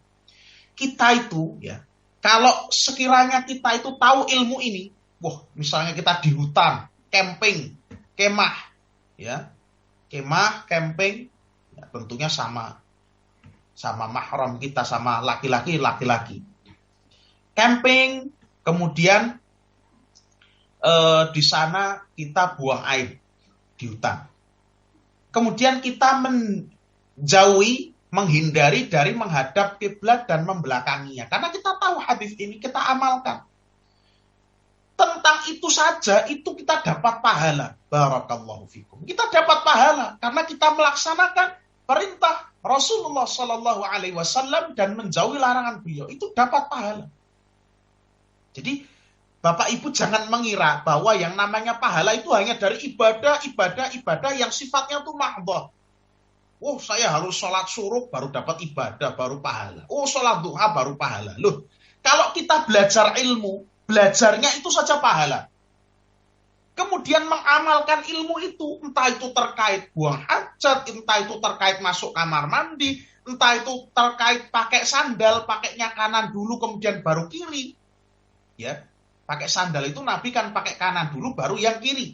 Kita itu, ya, kalau sekiranya kita itu tahu ilmu ini, wah misalnya kita di hutan, camping, kemah, ya, kemah, camping, ya, tentunya sama mahram kita, sama laki-laki. Camping, kemudian di sana kita buang air di hutan. Kemudian kita menghindari dari menghadap kiblat dan membelakanginya. Karena kita tahu hadis ini, kita amalkan. Tentang itu saja, itu kita dapat pahala. Barakallahu fikum. Kita dapat pahala karena kita melaksanakan perintah Rasulullah Sallallahu Alaihi Wasallam dan menjauhi larangan beliau. Itu dapat pahala. Jadi Bapak Ibu jangan mengira bahwa yang namanya pahala itu hanya dari ibadah yang sifatnya itu mahdhah. Oh, saya harus sholat suruh baru dapat ibadah, baru pahala. Oh, sholat duha baru pahala. Loh, kalau kita belajar ilmu, belajarnya itu saja pahala. Kemudian mengamalkan ilmu itu, entah itu terkait buang hajat, entah itu terkait masuk kamar mandi, entah itu terkait pakai sandal, pakainya kanan dulu kemudian baru kiri. Ya, pakai sandal itu Nabi kan pakai kanan dulu baru yang kiri.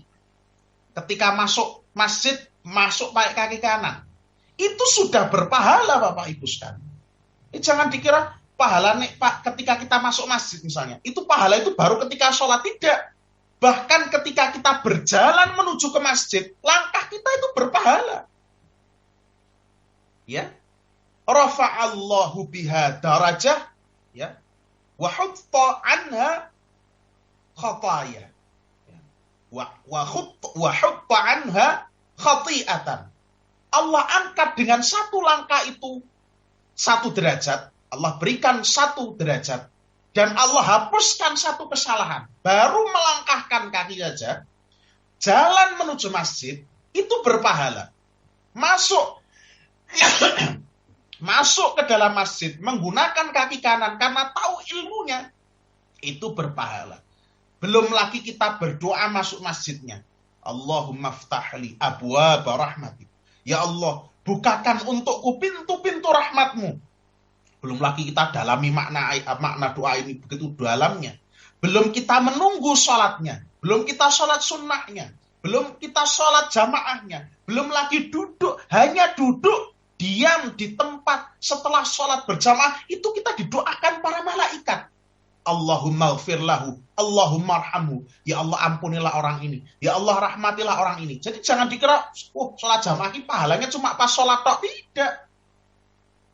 Ketika masuk masjid, masuk pakai kaki kanan. Itu sudah berpahala Bapak Ibu sekalian. Jangan dikira pahala nih Pak ketika kita masuk masjid misalnya. Itu pahala itu baru ketika sholat, tidak. Bahkan ketika kita berjalan menuju ke masjid, langkah kita itu berpahala. Ya. Rafa'allahu biha darajah, ya. Wa hutta anha khataya. Wa hutta anha khati'atan. Allah angkat dengan satu langkah itu 1 derajat. Allah berikan 1 derajat. Dan Allah hapuskan 1 kesalahan. Baru melangkahkan kaki saja, jalan menuju masjid, itu berpahala. Masuk ke dalam masjid, menggunakan kaki kanan karena tahu ilmunya, itu berpahala. Belum lagi kita berdoa masuk masjidnya. Allahumma ftahli abwaaba rahmatik. Ya Allah, bukakan untukku pintu-pintu rahmatmu. Belum lagi kita dalami makna doa ini begitu dalamnya. Belum kita menunggu sholatnya. Belum kita sholat sunnahnya. Belum kita sholat jamaahnya. Belum lagi duduk. Hanya duduk, diam di tempat setelah sholat berjamaah. Itu kita didoakan para malaikat. Allahumma gfir lahu, Allahumma arhamhu. Ya Allah ampunilah orang ini. Ya Allah rahmatilah orang ini. Jadi jangan dikira, sholat jamaah ini pahalanya cuma pas sholat tok. Tidak.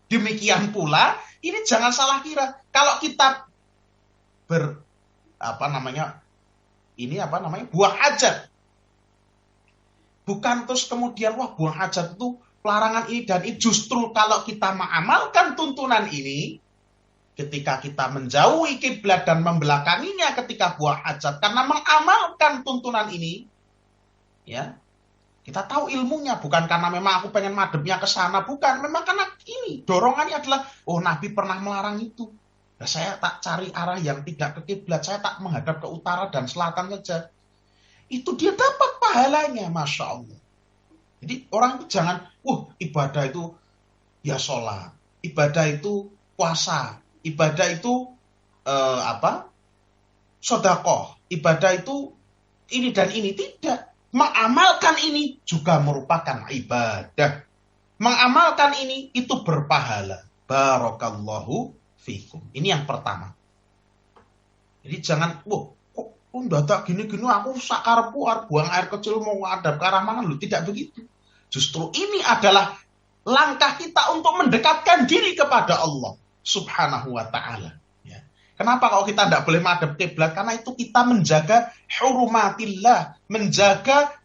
Demikian pula, ini jangan salah kira. Kalau kita buang hajat. Bukan terus kemudian, buang hajat itu larangan ini dan ini. Justru kalau kita mengamalkan tuntunan ini, ketika kita menjauhi kiblat dan membelakanginya ketika buang hajat, karena mengamalkan tuntunan ini, ya, kita tahu ilmunya, bukan karena memang aku pengen madepnya ke sana, bukan, memang karena ini dorongannya adalah, oh Nabi pernah melarang itu. Nah, saya tak cari arah yang tidak ke kiblat, saya tak menghadap ke utara dan selatan saja. Itu dia dapat pahalanya, Masya Allah. Jadi orang itu jangan, ibadah itu ya sholat, ibadah itu puasa, ibadah itu sedekah, ibadah itu ini dan ini. Tidak. Mengamalkan ini juga merupakan ibadah. Mengamalkan ini itu berpahala. Barakallahu fikum. Ini yang pertama. Jadi jangan, kok ndadak gini-gini aku sakarepku buang air kecil mau ngadap ke arah mana, tidak begitu. Justru ini adalah langkah kita untuk mendekatkan diri kepada Allah Subhanahu wa ta'ala. Ya. Kenapa kalau kita tidak boleh madhab kiblat? Karena itu kita menjaga hurumatillah, menjaga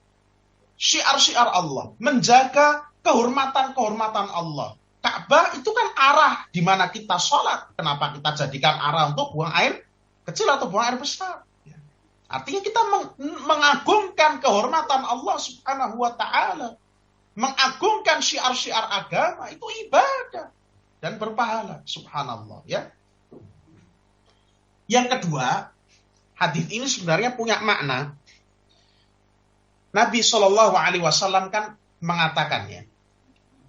syiar-syiar Allah, menjaga kehormatan-kehormatan Allah. Ka'bah itu kan arah di mana kita sholat. Kenapa kita jadikan arah untuk buang air kecil atau buang air besar? Ya. Artinya kita mengagungkan kehormatan Allah Subhanahu wa ta'ala. Mengagungkan syiar-syiar agama itu ibadah dan berpahala, subhanallah, ya. Yang kedua, hadis ini sebenarnya punya makna. Nabi Shallallahu Alaihi Wasallam kan mengatakannya,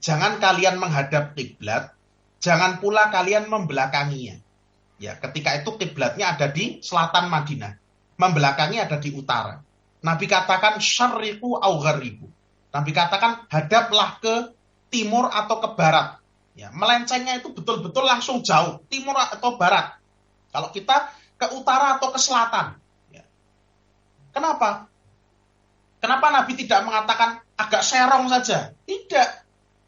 jangan kalian menghadap kiblat, jangan pula kalian membelakanginya. Ya, ketika itu kiblatnya ada di selatan Madinah, membelakangi ada di utara. Nabi katakan syarriqu au gharibu. Nabi katakan hadaplah ke timur atau ke barat. Ya, melencengnya itu betul-betul langsung jauh, timur atau barat. Kalau kita ke utara atau ke selatan. Ya. Kenapa? Kenapa Nabi tidak mengatakan agak serong saja? Tidak.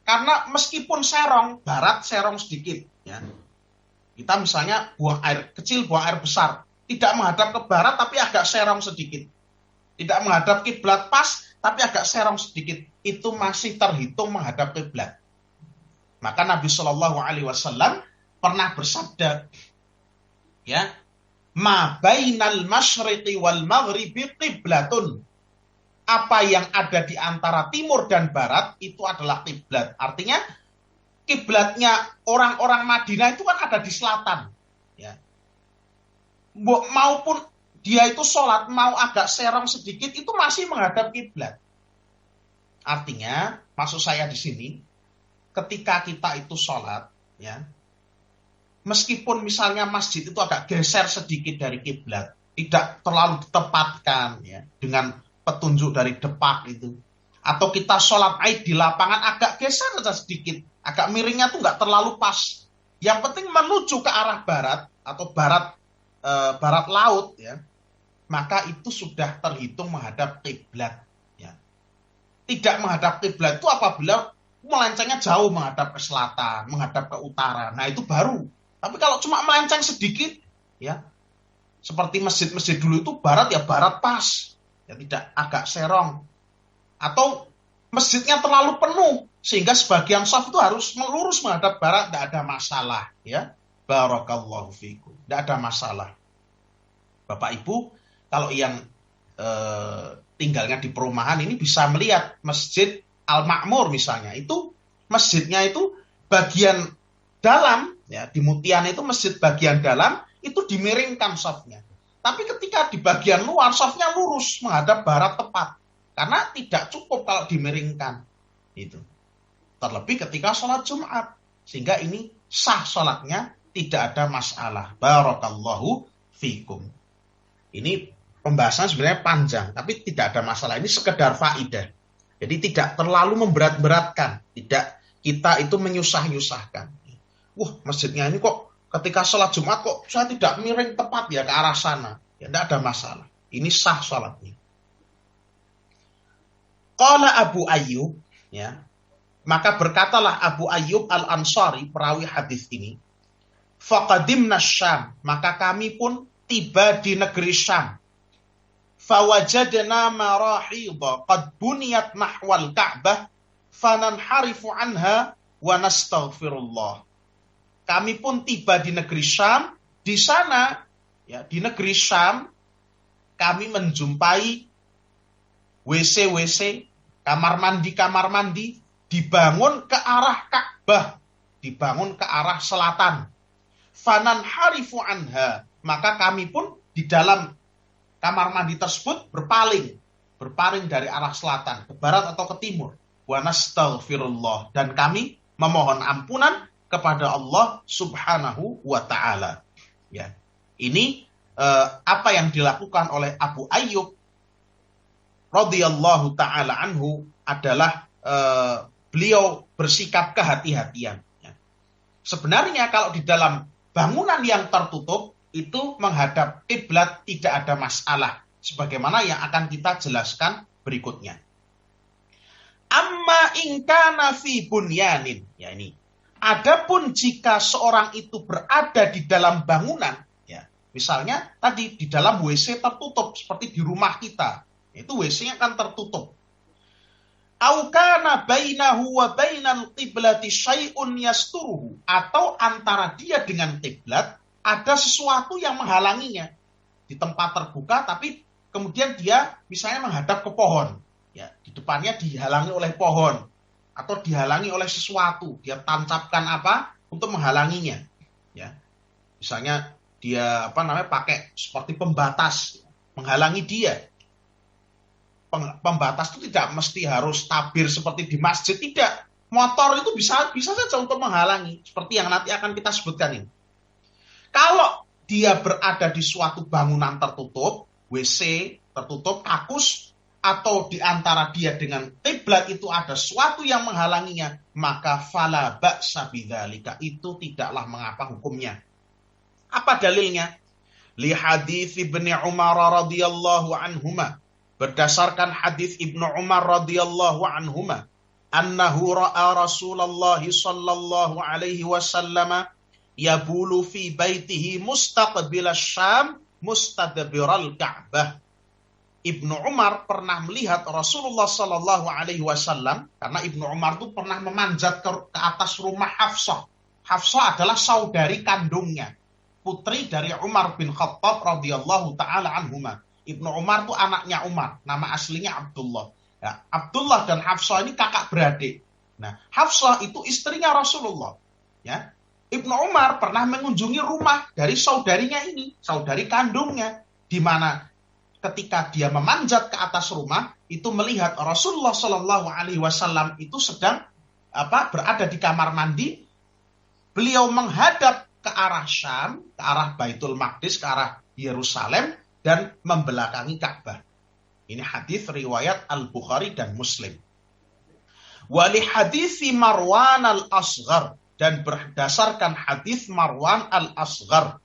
Karena meskipun serong, barat serong sedikit. Ya. Kita misalnya buang air kecil, buang air besar. Tidak menghadap ke barat tapi agak serong sedikit. Tidak menghadap kiblat pas, tapi agak serong sedikit, itu masih terhitung menghadap kiblat. Maka Nabi Shallallahu Alaihi Wasallam pernah bersabda, ya, ma bainal masyriqi wal maghribi qiblatun. Apa yang ada di antara timur dan barat itu adalah kiblat. Artinya kiblatnya orang-orang Madinah itu kan ada di selatan, ya. Maupun dia itu sholat mau agak serong sedikit itu masih menghadap kiblat. Artinya, maksud saya di sini, ketika kita itu sholat, ya, meskipun misalnya masjid itu agak geser sedikit dari kiblat, tidak terlalu ditempatkan, ya, dengan petunjuk dari depak itu, atau kita sholat Aid di lapangan agak geser saja sedikit, agak miringnya tuh nggak terlalu pas. Yang penting menuju ke arah barat atau barat laut, ya. Maka itu sudah terhitung menghadap kiblat. Ya. Tidak menghadap kiblat itu apabila melencengnya jauh menghadap ke selatan, menghadap ke utara. Nah itu baru. Tapi kalau cuma melenceng sedikit, ya seperti masjid-masjid dulu itu barat ya barat pas, ya tidak agak serong. Atau masjidnya terlalu penuh sehingga sebagian shaf itu harus melurus menghadap barat, tidak ada masalah. Ya, barakallahu fikum, tidak ada masalah. Bapak Ibu, kalau yang tinggalnya di perumahan ini bisa melihat Masjid Al-Ma'mur misalnya. Itu masjidnya itu bagian dalam, ya, di Mutiara itu masjid bagian dalam, itu dimiringkan shafnya. Tapi ketika di bagian luar, shafnya lurus menghadap barat tepat. Karena tidak cukup kalau dimiringkan. Itu. Terlebih ketika sholat Jumat. Sehingga ini sah sholatnya, tidak ada masalah. Barakallahu fikum. Ini pembahasan sebenarnya panjang, tapi tidak ada masalah. Ini sekedar faidah. Jadi tidak terlalu memberat-beratkan. Tidak kita itu menyusah-nyusahkan. Wah, masjidnya ini kok ketika sholat Jumat kok saya tidak miring tepat ya ke arah sana. Ya tidak ada masalah. Ini sah sholatnya. Qala Abu Ayyub, ya. Maka berkatalah Abu Ayyub Al-Ansari, perawi hadis ini, faqadimna Syam, maka kami pun tiba di negeri Syam. Fawajadna marahidha qad buniyat nahwal Ka'bah fananharifu anha wa nastaghfirullah. Kami pun tiba di negeri Syam. Di sana, ya, di negeri Syam, kami menjumpai WC-WC, kamar mandi dibangun ke arah Ka'bah, dibangun ke arah selatan. Fananharifu anha, maka kami pun di dalam kamar mandi tersebut berpaling dari arah selatan, ke barat atau ke timur. Wa nastaghfirullah, dan kami memohon ampunan kepada Allah Subhanahu wa ta'ala. Ya. Ini apa yang dilakukan oleh Abu Ayyub radhiyallahu ta'ala anhu adalah beliau bersikap kehati-hatian. Ya. Sebenarnya kalau di dalam bangunan yang tertutup itu menghadap kiblat tidak ada masalah, sebagaimana yang akan kita jelaskan berikutnya. Amma in kana fi bunyanin, ya ini. Adapun jika seorang itu berada di dalam bangunan, ya, misalnya tadi di dalam WC tertutup seperti di rumah kita, itu WC-nya kan tertutup. Au kana bainahu wa bainal qiblati syai'un yasturuhu, atau antara dia dengan kiblat ada sesuatu yang menghalanginya di tempat terbuka, tapi kemudian dia misalnya menghadap ke pohon, ya, di depannya dihalangi oleh pohon atau dihalangi oleh sesuatu, dia tancapkan apa untuk menghalanginya, ya, misalnya dia pakai seperti pembatas menghalangi dia. Pembatas itu tidak mesti harus tabir seperti di masjid, tidak. Motor itu bisa saja untuk menghalangi, seperti yang nanti akan kita sebutkan ini. Kalau dia berada di suatu bangunan tertutup, WC tertutup, kakus, atau di antara dia dengan kiblat itu ada sesuatu yang menghalanginya, maka fala ba'sa bidzalika, itu tidaklah mengapa hukumnya. Apa dalilnya? Li hadits Ibnu Umar radhiyallahu anhuma, berdasarkan hadis Ibnu Umar radhiyallahu anhuma, annahu ra'a Rasulullah sallallahu alaihi wasallam yabulu fi baitihi mustaqbil asy-Syam mustadbiral Ka'bah. Ibnu Umar pernah melihat Rasulullah sallallahu alaihi wasallam, karena Ibnu Umar itu pernah memanjat ke atas rumah Hafsah. Hafsah adalah saudari kandungnya, putri dari Umar bin Khattab radhiyallahu taala anhuma. Ibnu Umar itu anaknya Umar, nama aslinya Abdullah. Ya, Abdullah dan Hafsah ini kakak beradik. Nah, Hafsah itu istrinya Rasulullah. Ya, Ibnu Umar pernah mengunjungi rumah dari saudarinya ini, saudari kandungnya, di mana ketika dia memanjat ke atas rumah itu melihat Rasulullah Shallallahu Alaihi Wasallam itu sedang berada di kamar mandi. Beliau menghadap ke arah Syam, ke arah Baitul Maqdis, ke arah Yerusalem, dan membelakangi Ka'bah. Ini hadis riwayat Al-Bukhari dan Muslim. Wali hadis Marwan al-Asghar, dan berdasarkan hadis Marwan al-Asghar,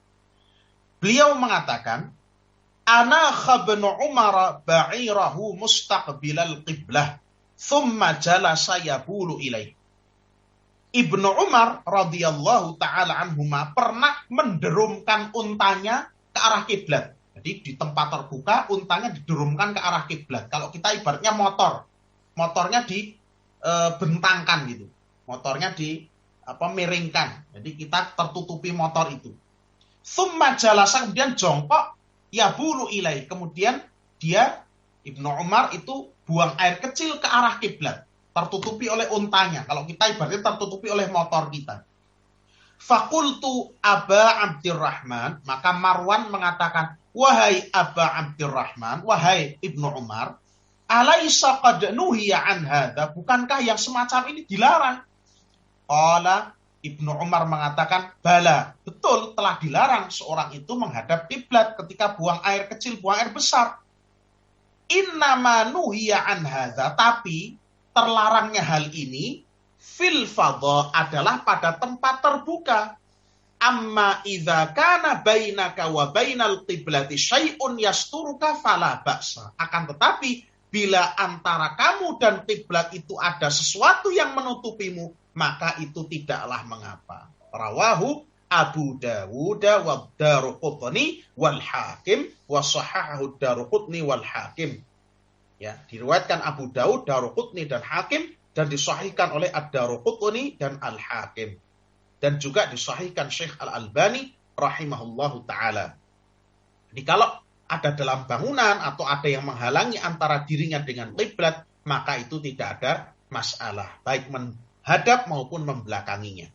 beliau mengatakan, Ana khabnu Umar ba'irahu mustaqbilal qiblah, thumma jalasa yabulu ilaih. Ibnu Umar radhiyallahu ta'ala anhuma pernah menderumkan untanya ke arah kiblat. Jadi di tempat terbuka untanya diderumkan ke arah kiblat. Kalau kita ibaratnya motornya dibentangkan gitu. Motornya miringkan. Jadi kita tertutupi motor itu. Thumma jalasa, kemudian jongkok, yabulu ilai, kemudian dia Ibnu Umar itu buang air kecil ke arah kiblat, tertutupi oleh untanya. Kalau kita ibaratnya tertutupi oleh motor kita. Fakultu Aba Abdurrahman, maka Marwan mengatakan, wahai Aba Abdurrahman, wahai Ibnu Umar, alaisa qad nuhiya an hadza, bukankah yang semacam ini dilarang? Qala, Ibnu Umar mengatakan, bala, betul telah dilarang seorang itu menghadap kiblat ketika buang air kecil, buang air besar. Innama nuhiya an hadza, tapi terlarangnya hal ini fil fadha adalah pada tempat terbuka. Amma idza kana bainaka wa bainal qiblati syai'un yasturuka fala ba'sa. Akan tetapi bila antara kamu dan kiblat itu ada sesuatu yang menutupimu, maka itu tidaklah mengapa. Rawahu Abu Dawud wa Daruqutni wal Hakim wa sahahahu Daruqutni wal Hakim. Ya, diriwayatkan Abu Dawud, Daruqutni dan Hakim dan disahihkan oleh Ad-Daruqutni dan Al-Hakim. Dan juga disahihkan Syekh Al-Albani rahimahullahu ta'ala. Jadi kalau ada dalam bangunan atau ada yang menghalangi antara dirinya dengan kiblat, maka itu tidak ada masalah, baik menghadap maupun membelakanginya.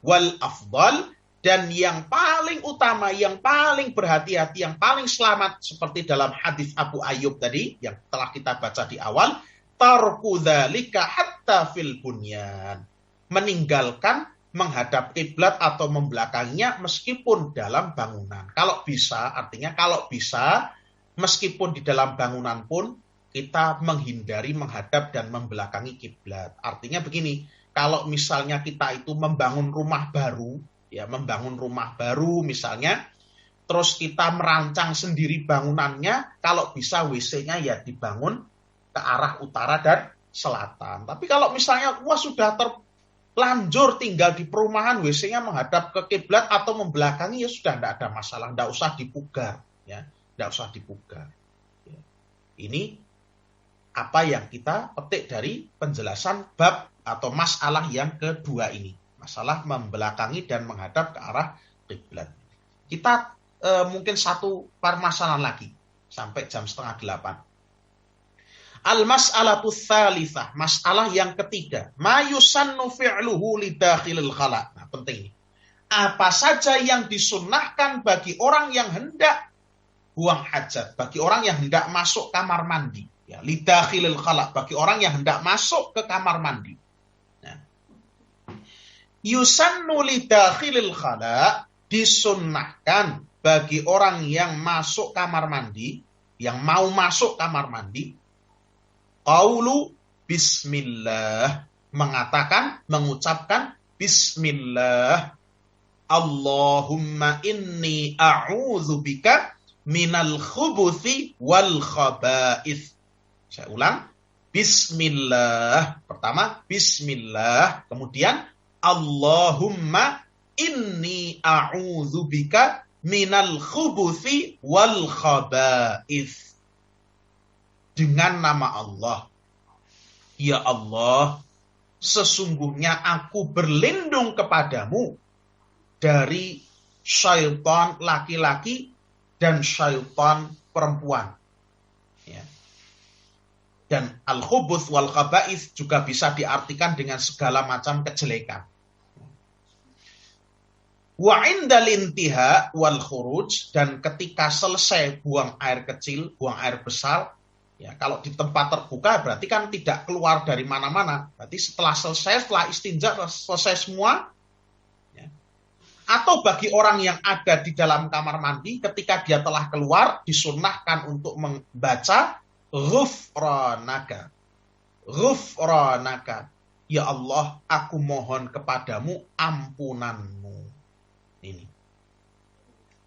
Wal afdal, dan yang paling utama, yang paling berhati-hati, yang paling selamat, seperti dalam hadis Abu Ayyub tadi yang telah kita baca di awal, tarku dzalika hatta fil bunyan, meninggalkan menghadap kiblat atau membelakanginya meskipun dalam bangunan. Kalau bisa, artinya kalau bisa, meskipun di dalam bangunan pun kita menghindari menghadap dan membelakangi kiblat. Artinya begini, kalau misalnya kita itu membangun rumah baru, ya membangun rumah baru misalnya, terus kita merancang sendiri bangunannya, kalau bisa WC-nya ya dibangun ke arah utara dan selatan. Tapi kalau misalnya sudah terlanjur tinggal di perumahan, WC-nya menghadap ke kiblat atau membelakangi, ya sudah, tidak ada masalah, tidak usah dipugar, ya, tidak usah dipugar. Ya. Ini apa yang kita petik dari penjelasan bab atau masalah yang kedua ini, masalah membelakangi dan menghadap ke arah kiblat. Kita mungkin satu permasalahan lagi sampai jam 7:30. Al-mas'alatu tsalitsah, masalah yang ketiga, ma yusannu fi'luhu li dakhilil khala'. Nah, penting ini. Apa saja yang disunnahkan bagi orang yang hendak buang hajat, bagi orang yang hendak masuk kamar mandi, ya, li dakhilil khala', bagi orang yang hendak masuk ke kamar mandi. Nah, yusannu li dakhilil khala', disunnahkan bagi orang yang masuk kamar mandi, yang mau masuk kamar mandi, qaulu bismillah, mengucapkan bismillah, Allahumma inni a'udzubika minal khubuthi wal khaba'ith. Saya ulang, bismillah, pertama bismillah, kemudian Allahumma inni a'udzubika minal khubuthi wal khaba'ith. Dengan nama Allah. Ya Allah, sesungguhnya aku berlindung kepadamu dari syaitan laki-laki dan syaitan perempuan. Ya. Dan al-khubuth wal khaba'ith juga bisa diartikan dengan segala macam kejelekan. Wa indal intiha wal khuruj, dan ketika selesai buang air kecil, buang air besar, ya, kalau di tempat terbuka berarti kan tidak keluar dari mana-mana. Berarti setelah selesai, setelah istinja, selesai semua. Ya. Atau bagi orang yang ada di dalam kamar mandi, ketika dia telah keluar, disunnahkan untuk membaca ghufranaka. Ghufranaka. Ya Allah, aku mohon kepadamu ampunanmu. Ini.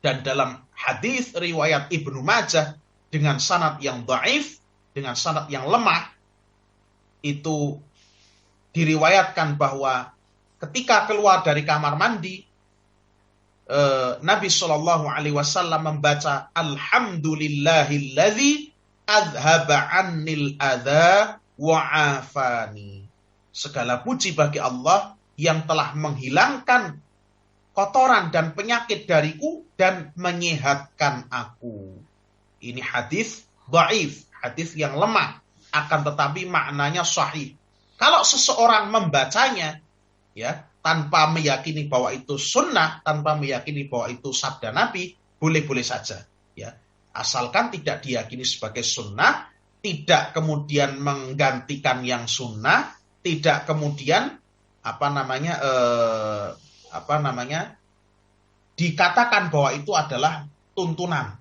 Dan dalam hadis riwayat Ibnu Majah dengan sanad yang dhaif, dengan sanad yang lemah, itu diriwayatkan bahwa ketika keluar dari kamar mandi, Nabi SAW membaca Alhamdulillahilladzi adhaba annil adha wa afani. Segala puji bagi Allah yang telah menghilangkan kotoran dan penyakit dariku dan menyehatkan aku. Ini hadis dhaif, hadis yang lemah, akan tetapi maknanya sahih. Kalau seseorang membacanya, ya, tanpa meyakini bahwa itu sunnah, tanpa meyakini bahwa itu sabda Nabi, boleh-boleh saja, ya. Asalkan tidak diyakini sebagai sunnah, tidak kemudian menggantikan yang sunnah, tidak kemudian dikatakan bahwa itu adalah tuntunan.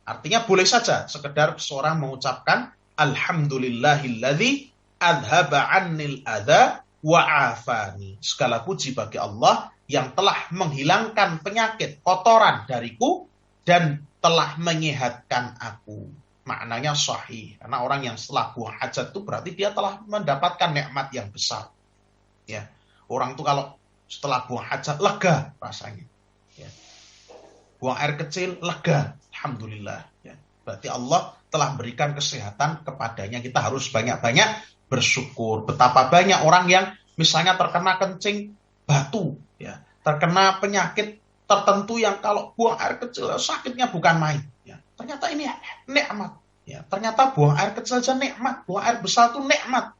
Artinya boleh saja sekedar seorang mengucapkan Alhamdulillahilladzi adhaba annil adha wa afani. Segala puji bagi Allah yang telah menghilangkan penyakit, kotoran dariku dan telah menyehatkan aku. Maknanya sahih. Karena orang yang setelah buang hajat itu berarti dia telah mendapatkan nikmat yang besar. Ya. Orang itu kalau setelah buang hajat lega rasanya. Ya. Buang air kecil lega. Alhamdulillah. Ya. Berarti Allah telah berikan kesehatan kepadanya. Kita harus banyak-banyak bersyukur. Betapa banyak orang yang misalnya terkena kencing batu, ya, terkena penyakit tertentu yang kalau buang air kecil sakitnya bukan main. Ya. Ternyata ini nikmat. Ya. Ternyata buang air kecil saja nikmat, buang air besar itu nikmat.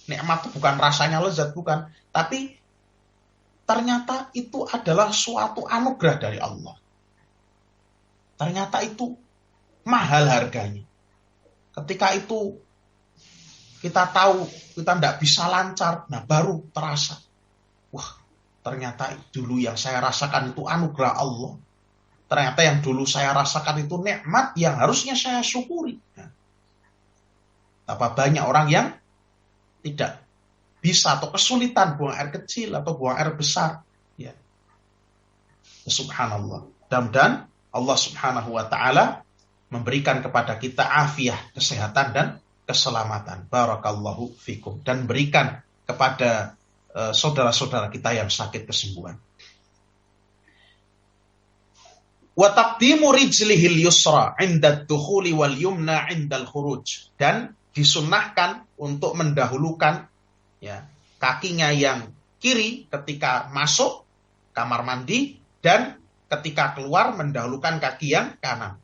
Nikmat itu bukan rasanya lezat, bukan. Tapi ternyata itu adalah suatu anugerah dari Allah. Ternyata itu mahal harganya. Ketika itu kita tahu kita tidak bisa lancar, nah baru terasa. Wah, ternyata dulu yang saya rasakan itu anugerah Allah. Ternyata yang dulu saya rasakan itu nikmat yang harusnya saya syukuri. Nah, apa banyak orang yang tidak bisa atau kesulitan buang air kecil atau buang air besar. Ya. Subhanallah. Dan Allah Subhanahu wa Ta'ala memberikan kepada kita afiah, kesehatan dan keselamatan. Barakallahu fikum. Dan berikan kepada saudara-saudara kita yang sakit kesembuhan. Wa taqdimu rijlihil yusra 'inda ad-dukhuli wal yumna 'inda al-khuruj. Dan disunnahkan untuk mendahulukan ya, kakinya yang kiri ketika masuk kamar mandi dan ketika keluar mendahulukan kaki yang kanan.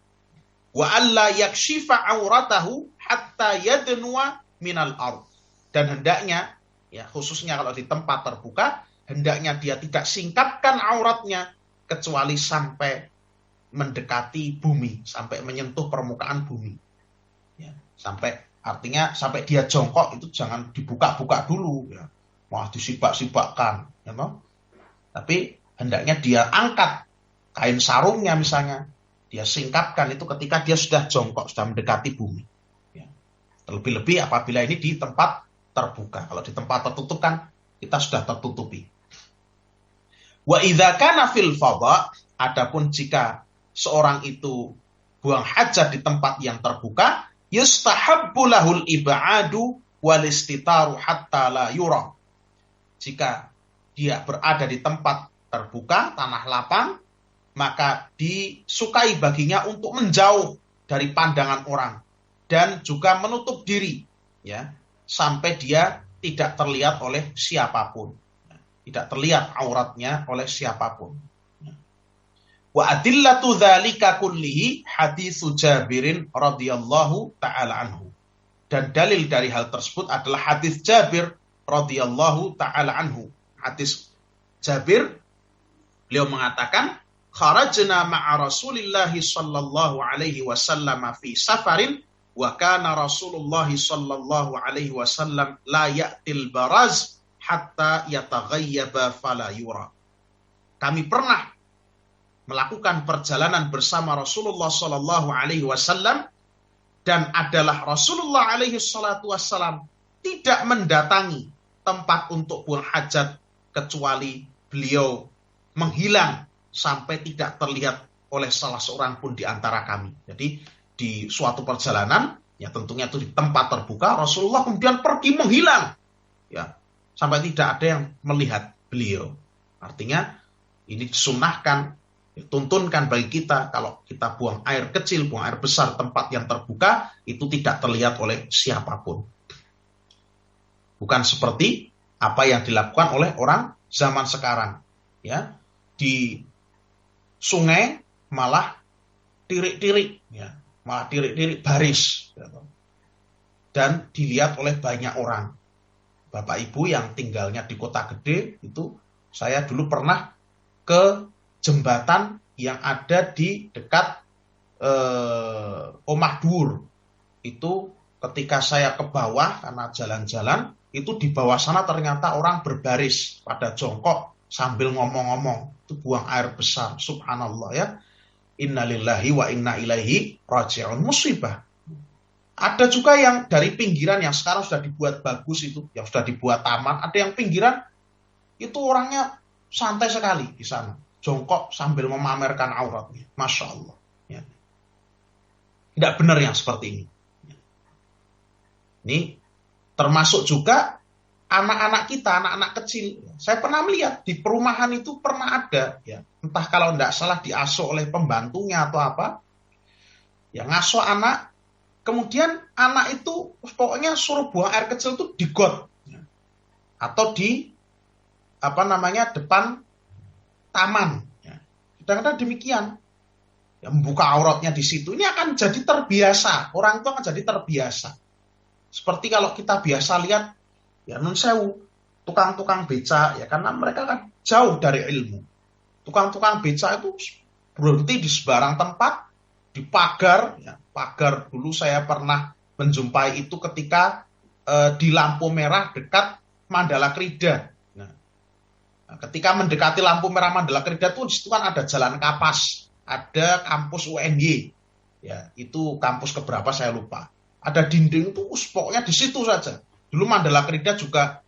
Wa alla yakshifa auratahu hatta yadnuwa minal ard. Dan hendaknya ya, khususnya kalau di tempat terbuka, hendaknya dia tidak singkapkan auratnya kecuali sampai mendekati bumi, sampai menyentuh permukaan bumi. Ya, artinya sampai dia jongkok itu jangan dibuka-buka dulu, ya. Wah, disibak-sibakkan, ya toh? Tapi hendaknya dia angkat kain sarungnya misalnya, dia singkapkan itu ketika dia sudah jongkok, sudah mendekati bumi. Ya. Terlebih-lebih apabila ini di tempat terbuka. Kalau di tempat tertutup kan kita sudah tertutupi. Wa idza kana fil fadha, adapun jika seorang itu buang hajat di tempat yang terbuka, yustahabbu lahul ib'adu wal istitaru hatta la yura. Jika dia berada di tempat terbuka, tanah lapang, maka disukai baginya untuk menjauh dari pandangan orang dan juga menutup diri, ya, sampai dia tidak terlihat oleh siapapun. Tidak terlihat auratnya oleh siapapun. Wa adillatu dzalika kullihi haditsu Jabirin radhiyallahu taala anhu. Dan dalil dari hal tersebut adalah hadis Jabir radhiyallahu taala anhu. Hadis Jabir, beliau mengatakan, kharajna ma'a Rasulillah sallallahu alaihi wasallam fi safarin wa kana Rasulullah sallallahu alaihi wasallam la ya'til baraz hatta yataghayyaba fala yura. Kami pernah melakukan perjalanan bersama Rasulullah sallallahu alaihi wasallam dan adalah Rasulullah alaihi salatu wasallam tidak mendatangi tempat untuk buang hajat kecuali beliau menghilang sampai tidak terlihat oleh salah seorang pun di antara kami. Jadi di suatu perjalanan, ya tentunya itu di tempat terbuka, Rasulullah kemudian pergi menghilang, ya, sampai tidak ada yang melihat beliau. Artinya ini disunahkan, dituntunkan bagi kita kalau kita buang air kecil, buang air besar, tempat yang terbuka itu tidak terlihat oleh siapapun. Bukan seperti apa yang dilakukan oleh orang zaman sekarang, ya, di sungai malah tirik-tirik, ya, malah tirik-tirik baris, ya, dan dilihat oleh banyak orang. Bapak Ibu yang tinggalnya di kota gede itu, saya dulu pernah ke jembatan yang ada di dekat Omah Dur. Itu ketika saya ke bawah karena jalan-jalan, itu di bawah sana ternyata orang berbaris pada jongkok sambil ngomong-ngomong. Itu buang air besar, subhanallah, ya. Innalillahi wa inna ilaihi raji'un, musibah. Ada juga yang dari pinggiran yang sekarang sudah dibuat bagus itu, yang sudah dibuat taman. Ada yang pinggiran itu orangnya santai sekali di sana, jongkok sambil memamerkan auratnya, masya Allah. Ya. Tidak benar yang seperti ini. Ini termasuk juga anak-anak kita, anak-anak kecil. Saya pernah melihat di perumahan itu pernah ada, ya, entah kalau tidak salah diasuh oleh pembantunya atau apa, yang ngasuh anak Kemudian anak itu pokoknya suruh buang air kecil itu di got atau di depan taman. Kadang-kadang demikian. Ya, membuka auratnya di situ. Ini akan jadi terbiasa. Orang itu akan jadi terbiasa. Seperti kalau kita biasa lihat, ya nun sewu, tukang-tukang beca, ya karena mereka kan jauh dari ilmu. Tukang-tukang beca itu berhenti di sebarang tempat, di pagar. Ya, pagar dulu saya pernah menjumpai itu ketika di lampu merah dekat Mandala Krida. Ketika mendekati lampu merah Mandala Krida itu di situ kan ada jalan kapas, ada kampus UNY, ya itu kampus keberapa saya lupa. Ada dinding itu, pokoknya di situ saja. Dulu Mandala Krida juga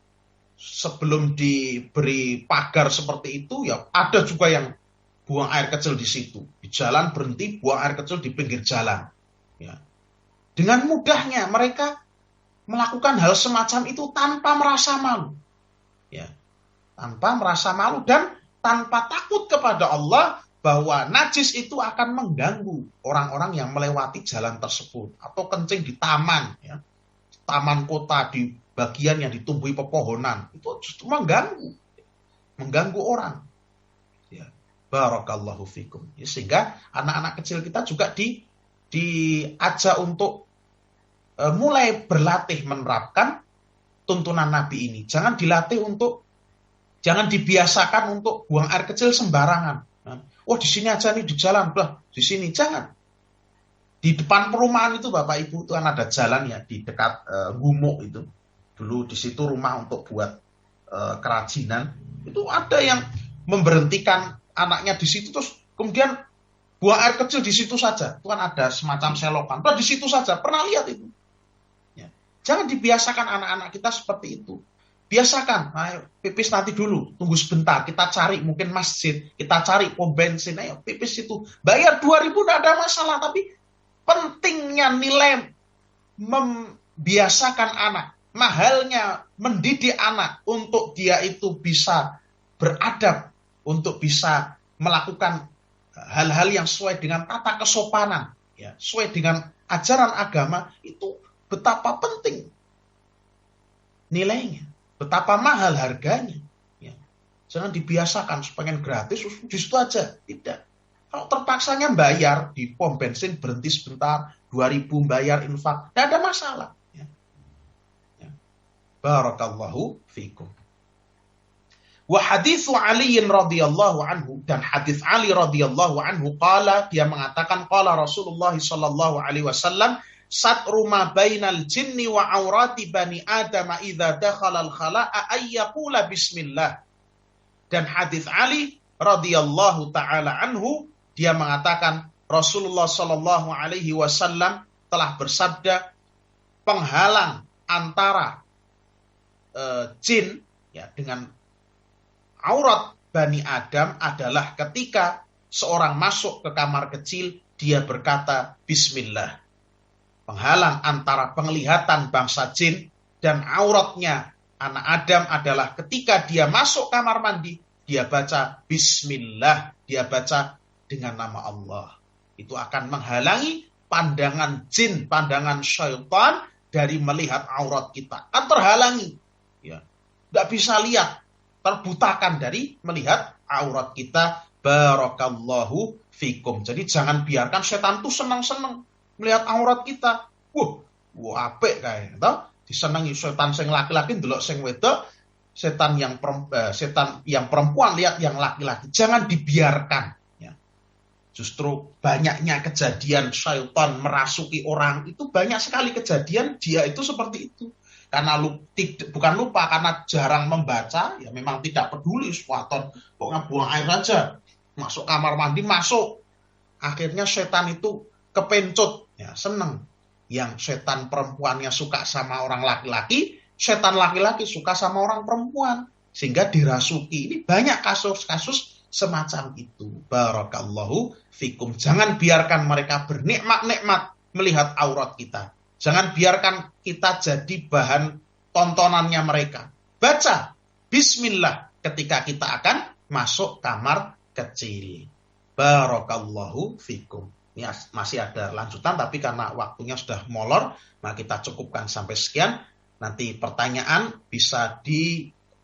sebelum diberi pagar seperti itu, ya ada juga yang buang air kecil di situ. Di jalan berhenti, buang air kecil di pinggir jalan. Ya. Dengan mudahnya mereka melakukan hal semacam itu tanpa merasa malu. Ya. Tanpa merasa malu dan tanpa takut kepada Allah bahwa najis itu akan mengganggu orang-orang yang melewati jalan tersebut atau kencing di taman, ya. Taman kota di bagian yang ditumbuhi pepohonan itu justru mengganggu orang. Ya. Barakallahu fikum. Ya, sehingga anak-anak kecil kita juga diajak untuk mulai berlatih menerapkan tuntunan Nabi ini. Jangan dibiasakan untuk buang air kecil sembarangan. Oh di sini aja nih di jalan, di sini jangan. Di depan perumahan itu Bapak Ibu itu kan ada jalan ya di dekat Gumuk itu. Dulu di situ rumah untuk buat kerajinan. Itu ada yang memberhentikan anaknya di situ terus kemudian buang air kecil di situ saja. Itu kan ada semacam selokan. Di situ saja. Pernah lihat itu. Ya. Jangan dibiasakan anak-anak kita seperti itu. Biasakan, ayo pipis nanti dulu, tunggu sebentar, kita cari mungkin masjid, kita cari pom bensin, ayo pipis itu, bayar 2.000 tidak ada masalah, tapi pentingnya nilai membiasakan anak, mahalnya mendidik anak untuk dia itu bisa beradab, untuk bisa melakukan hal-hal yang sesuai dengan tata kesopanan, ya, sesuai dengan ajaran agama, itu betapa penting nilainya. Betapa mahal harganya. Ya. Jangan dibiasakan pengen gratis, justru aja. Tidak. Kalau terpaksanya bayar di pom bensin berhenti sebentar, 2.000 bayar infak, tidak ada masalah. Ya. Ya. Barakallahu fikum. Wa hadithu Ali radhiyallahu anhu, dan hadits Ali radhiyallahu anhu qala, dia mengatakan qala Rasulullah sallallahu alaihi wasallam, satru ma bainal jinni wa aurati bani Adam idza dakhala al-khala'a ayyaqula bismillah. Dan hadis Ali radhiyallahu taala anhu, dia mengatakan Rasulullah sallallahu alaihi wasallam telah bersabda, penghalang antara jin ya dengan aurat bani Adam adalah ketika seorang masuk ke kamar kecil dia berkata bismillah. Penghalang antara penglihatan bangsa jin dan auratnya anak Adam adalah ketika dia masuk kamar mandi, dia baca bismillah, dia baca dengan nama Allah. Itu akan menghalangi pandangan jin, pandangan syaitan dari melihat aurat kita. Kan terhalangi. Ya. Tidak bisa lihat, terbutakan dari melihat aurat kita. Barakallahu fikum. Jadi jangan biarkan setan itu senang-senang melihat aurat kita. Apik kae, toh? Disenengi setan sing laki-laki ndelok sing wedok, setan yang perempuan lihat yang laki-laki. Jangan dibiarkan, ya. Justru banyaknya kejadian syaitan merasuki orang itu, banyak sekali kejadian dia itu seperti itu. Karena bukan lupa, karena jarang membaca, ya memang tidak peduli sesuatu, pokoknya buang air saja, masuk kamar mandi, masuk. Akhirnya setan itu kepencut, ya seneng. Yang setan perempuannya suka sama orang laki-laki, setan laki-laki suka sama orang perempuan, sehingga dirasuki. Ini banyak kasus-kasus semacam itu. Barakallahu fikum. Jangan biarkan mereka bernikmat-nikmat melihat aurat kita. Jangan biarkan kita jadi bahan tontonannya mereka. Baca bismillah ketika kita akan masuk kamar kecil. Barakallahu fikum. Ini masih ada lanjutan, tapi karena waktunya sudah molor, maka kita cukupkan sampai sekian. Nanti pertanyaan bisa disampaikan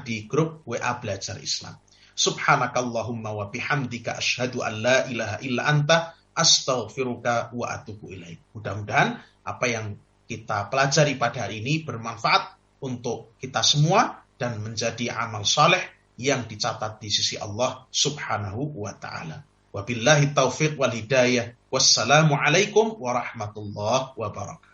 di grup WA Belajar Islam. Subhanakallahumma wa bihamdika asyhadu an la ilaha illa anta astaghfiruka wa atubu ilaik. Mudah-mudahan apa yang kita pelajari pada hari ini bermanfaat untuk kita semua dan menjadi amal saleh yang dicatat di sisi Allah Subhanahu wa taala. Wabillahi taufiq wal hidayah. Wassalamualaikum warahmatullahi wabarakatuh.